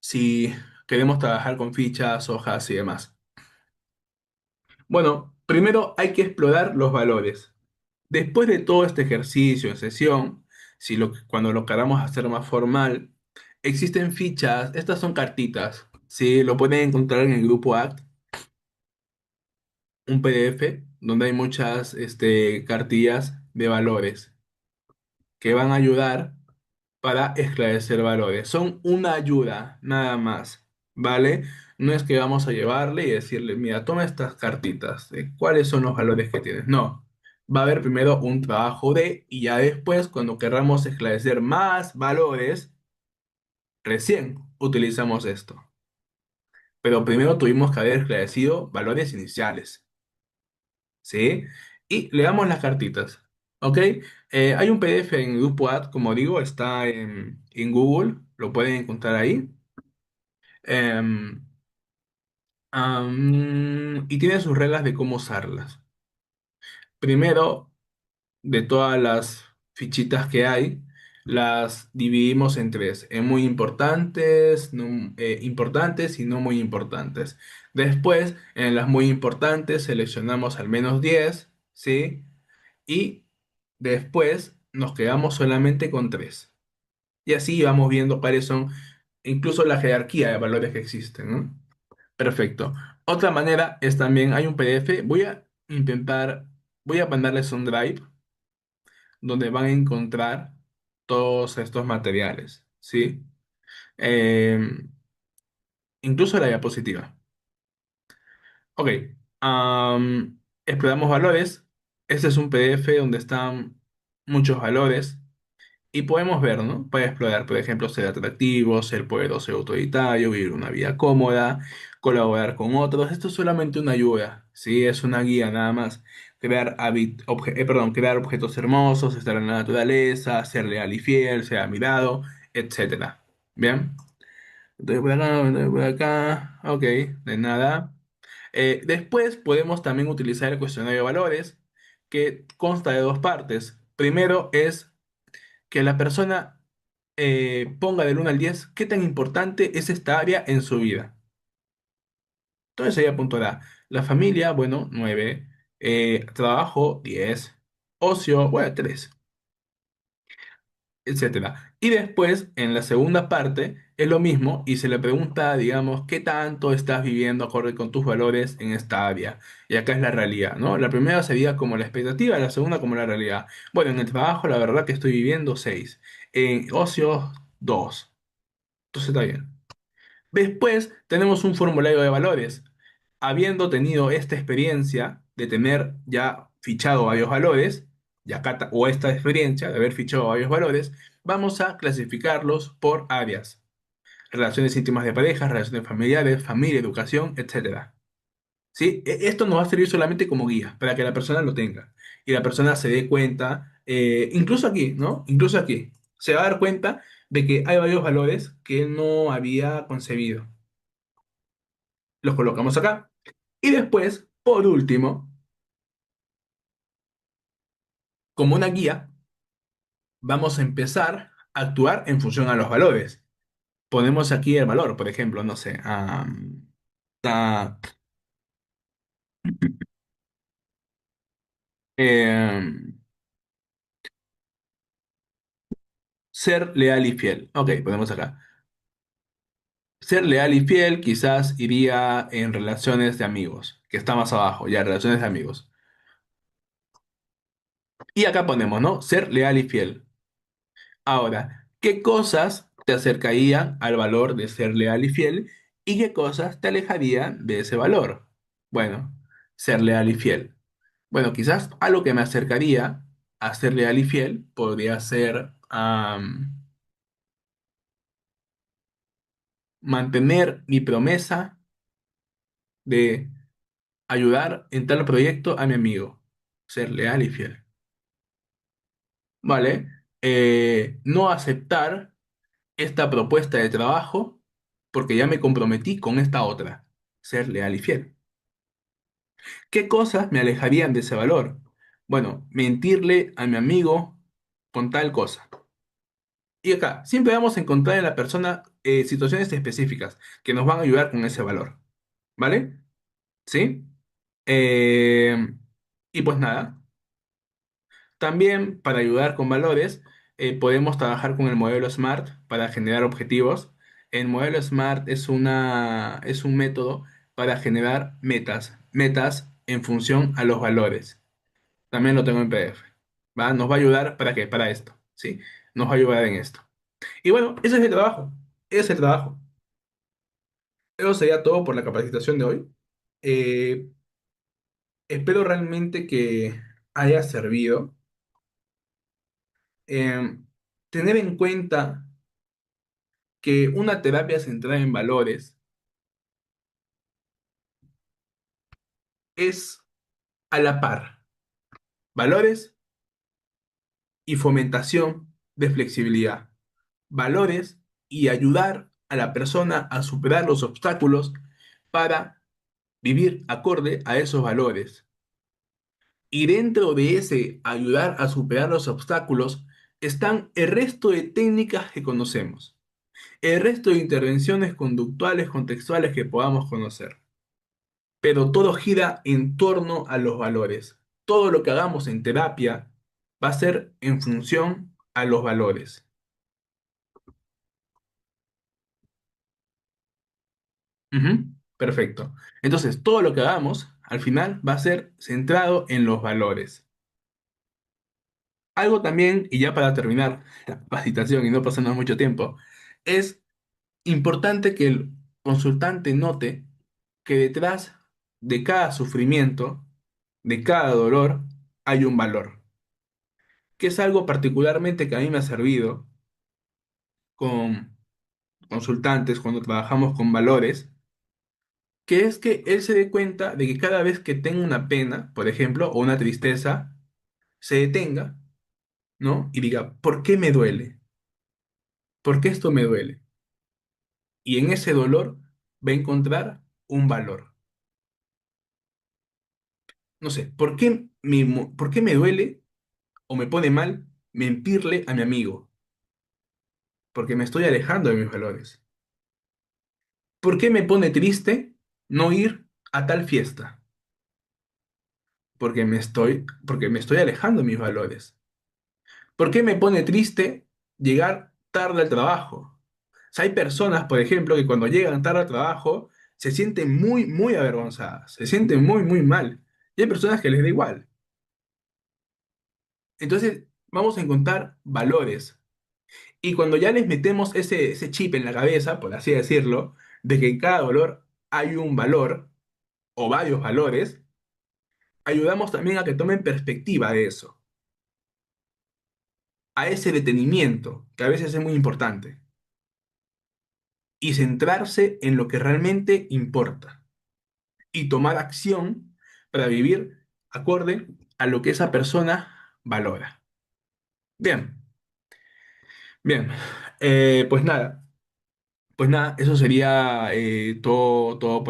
Si queremos trabajar con fichas, hojas y demás. Bueno, primero hay que explorar los valores. Después de todo este ejercicio en sesión, si cuando lo queramos hacer más formal, existen fichas, estas son cartitas, ¿sí? Lo pueden encontrar en el grupo ACT, un PDF donde hay muchas cartillas de valores que van a ayudar para esclarecer valores. Son una ayuda, nada más, ¿vale? No es que vamos a llevarle y decirle, mira, toma estas cartitas, ¿cuáles son los valores que tienes? No, va a haber primero un trabajo y ya después, cuando querramos esclarecer más valores, recién utilizamos esto. Pero primero tuvimos que haber esclarecido valores iniciales, ¿sí? Y le damos las cartitas, ¿ok? Hay un PDF en Grupo Ad, como digo, está en Google, lo pueden encontrar ahí. Em, y tiene sus reglas de cómo usarlas. Primero, de todas las fichitas que hay, las dividimos en tres, en muy importantes, importantes y no muy importantes. Después, en las muy importantes, seleccionamos al menos 10, ¿sí? Y después nos quedamos solamente con tres. Y así vamos viendo cuáles son incluso la jerarquía de valores que existen, ¿no? Perfecto. Otra manera es también, hay un PDF, voy a mandarles un drive donde van a encontrar todos estos materiales, ¿sí? Eh, incluso la diapositiva. Ok, exploramos valores. Este es un PDF donde están muchos valores. Y podemos ver, ¿no? Para explorar, por ejemplo, ser atractivo, ser poderoso y autoritario, vivir una vida cómoda, colaborar con otros. Esto es solamente una ayuda, ¿sí? Es una guía nada más. crear objetos hermosos, estar en la naturaleza, ser leal y fiel, ser admirado, etcétera. ¿Bien? Entonces por acá, ok, de nada. Después podemos también utilizar el cuestionario de valores, que consta de dos partes. Primero es que la persona ponga del 1 al 10 qué tan importante es esta área en su vida. Entonces ella puntuará. La familia, bueno, 9. Trabajo, 10. Ocio, bueno, 3, etcétera. Y después, en la segunda parte, es lo mismo y se le pregunta, digamos, qué tanto estás viviendo acorde con tus valores en esta área. Y acá es la realidad, ¿no? La primera sería como la expectativa, la segunda como la realidad. Bueno, en el trabajo, la verdad que estoy viviendo 6. En ocio, 2. Entonces está bien. Después tenemos un formulario de valores. Habiendo tenido esta experiencia de tener ya fichado varios valores, o esta experiencia de haber fichado varios valores, vamos a clasificarlos por áreas. Relaciones íntimas de pareja, relaciones familiares, familia, educación, etcétera. ¿Sí? Esto nos va a servir solamente como guía, para que la persona lo tenga. Y la persona se dé cuenta, incluso aquí, ¿no? Incluso aquí, se va a dar cuenta de que hay varios valores que él no había concebido. Los colocamos acá. Y después, por último, como una guía, vamos a empezar a actuar en función a los valores. Ponemos aquí el valor, por ejemplo, no sé, ta- em, ser leal y fiel. Ok, ponemos acá. Ser leal y fiel quizás iría en relaciones de amigos, que está más abajo, ya, relaciones de amigos. Y acá ponemos, ¿no? Ser leal y fiel. Ahora, ¿qué cosas te acercarían al valor de ser leal y fiel y qué cosas te alejarían de ese valor? Bueno, ser leal y fiel. Bueno, quizás algo que me acercaría a ser leal y fiel podría ser mantener mi promesa de ayudar en tal proyecto a mi amigo. Ser leal y fiel. ¿Vale? No aceptar esta propuesta de trabajo porque ya me comprometí con esta otra, ser leal y fiel. ¿Qué cosas me alejarían de ese valor? Bueno, mentirle a mi amigo con tal cosa. Y acá, siempre vamos a encontrar en la persona situaciones específicas que nos van a ayudar con ese valor. ¿Vale? ¿Sí? Eh, y pues nada. También para ayudar con valores, podemos trabajar con el modelo SMART para generar objetivos. El modelo SMART es un método para generar metas en función a los valores. También lo tengo en PDF. ¿Va? Nos va a ayudar para qué, para esto, ¿sí? Nos va a ayudar en esto. Y bueno, ese es el trabajo. Ese es el trabajo. Eso sería todo por la capacitación de hoy. Eh, Espero realmente que haya servido. Tener en cuenta que una terapia centrada en valores es a la par valores y fomentación de flexibilidad, valores y ayudar a la persona a superar los obstáculos para vivir acorde a esos valores. Y dentro de ese ayudar a superar los obstáculos están el resto de técnicas que conocemos, el resto de intervenciones conductuales contextuales que podamos conocer. Pero todo gira en torno a los valores. Todo lo que hagamos en terapia va a ser en función a los valores. Ujú, perfecto. Entonces, todo lo que hagamos al final va a ser centrado en los valores. Algo también, y ya para terminar la capacitación y no pasarnos mucho tiempo, es importante que el consultante note que detrás de cada sufrimiento, de cada dolor, hay un valor, que es algo particularmente que a mí me ha servido con consultantes cuando trabajamos con valores, que es que él se dé cuenta de que cada vez que tenga una pena, por ejemplo, o una tristeza, se detenga, ¿no? Y diga, ¿por qué me duele? ¿Por qué esto me duele? Y en ese dolor va a encontrar un valor. No sé, ¿por qué me duele o me pone mal mentirle a mi amigo? Porque me estoy alejando de mis valores. ¿Por qué me pone triste no ir a tal fiesta? Porque me estoy alejando de mis valores. ¿Por qué me pone triste llegar tarde al trabajo? O sea, hay personas, por ejemplo, que cuando llegan tarde al trabajo se sienten muy, muy avergonzadas, se sienten muy, muy mal. Y hay personas que les da igual. Entonces, vamos a encontrar valores. Y cuando ya les metemos ese chip en la cabeza, por así decirlo, de que en cada dolor hay un valor o varios valores, ayudamos también a que tomen perspectiva de eso, a ese detenimiento, que a veces es muy importante, y centrarse en lo que realmente importa, y tomar acción para vivir acorde a lo que esa persona valora. Bien, bien. Pues nada, eso sería todo, todo por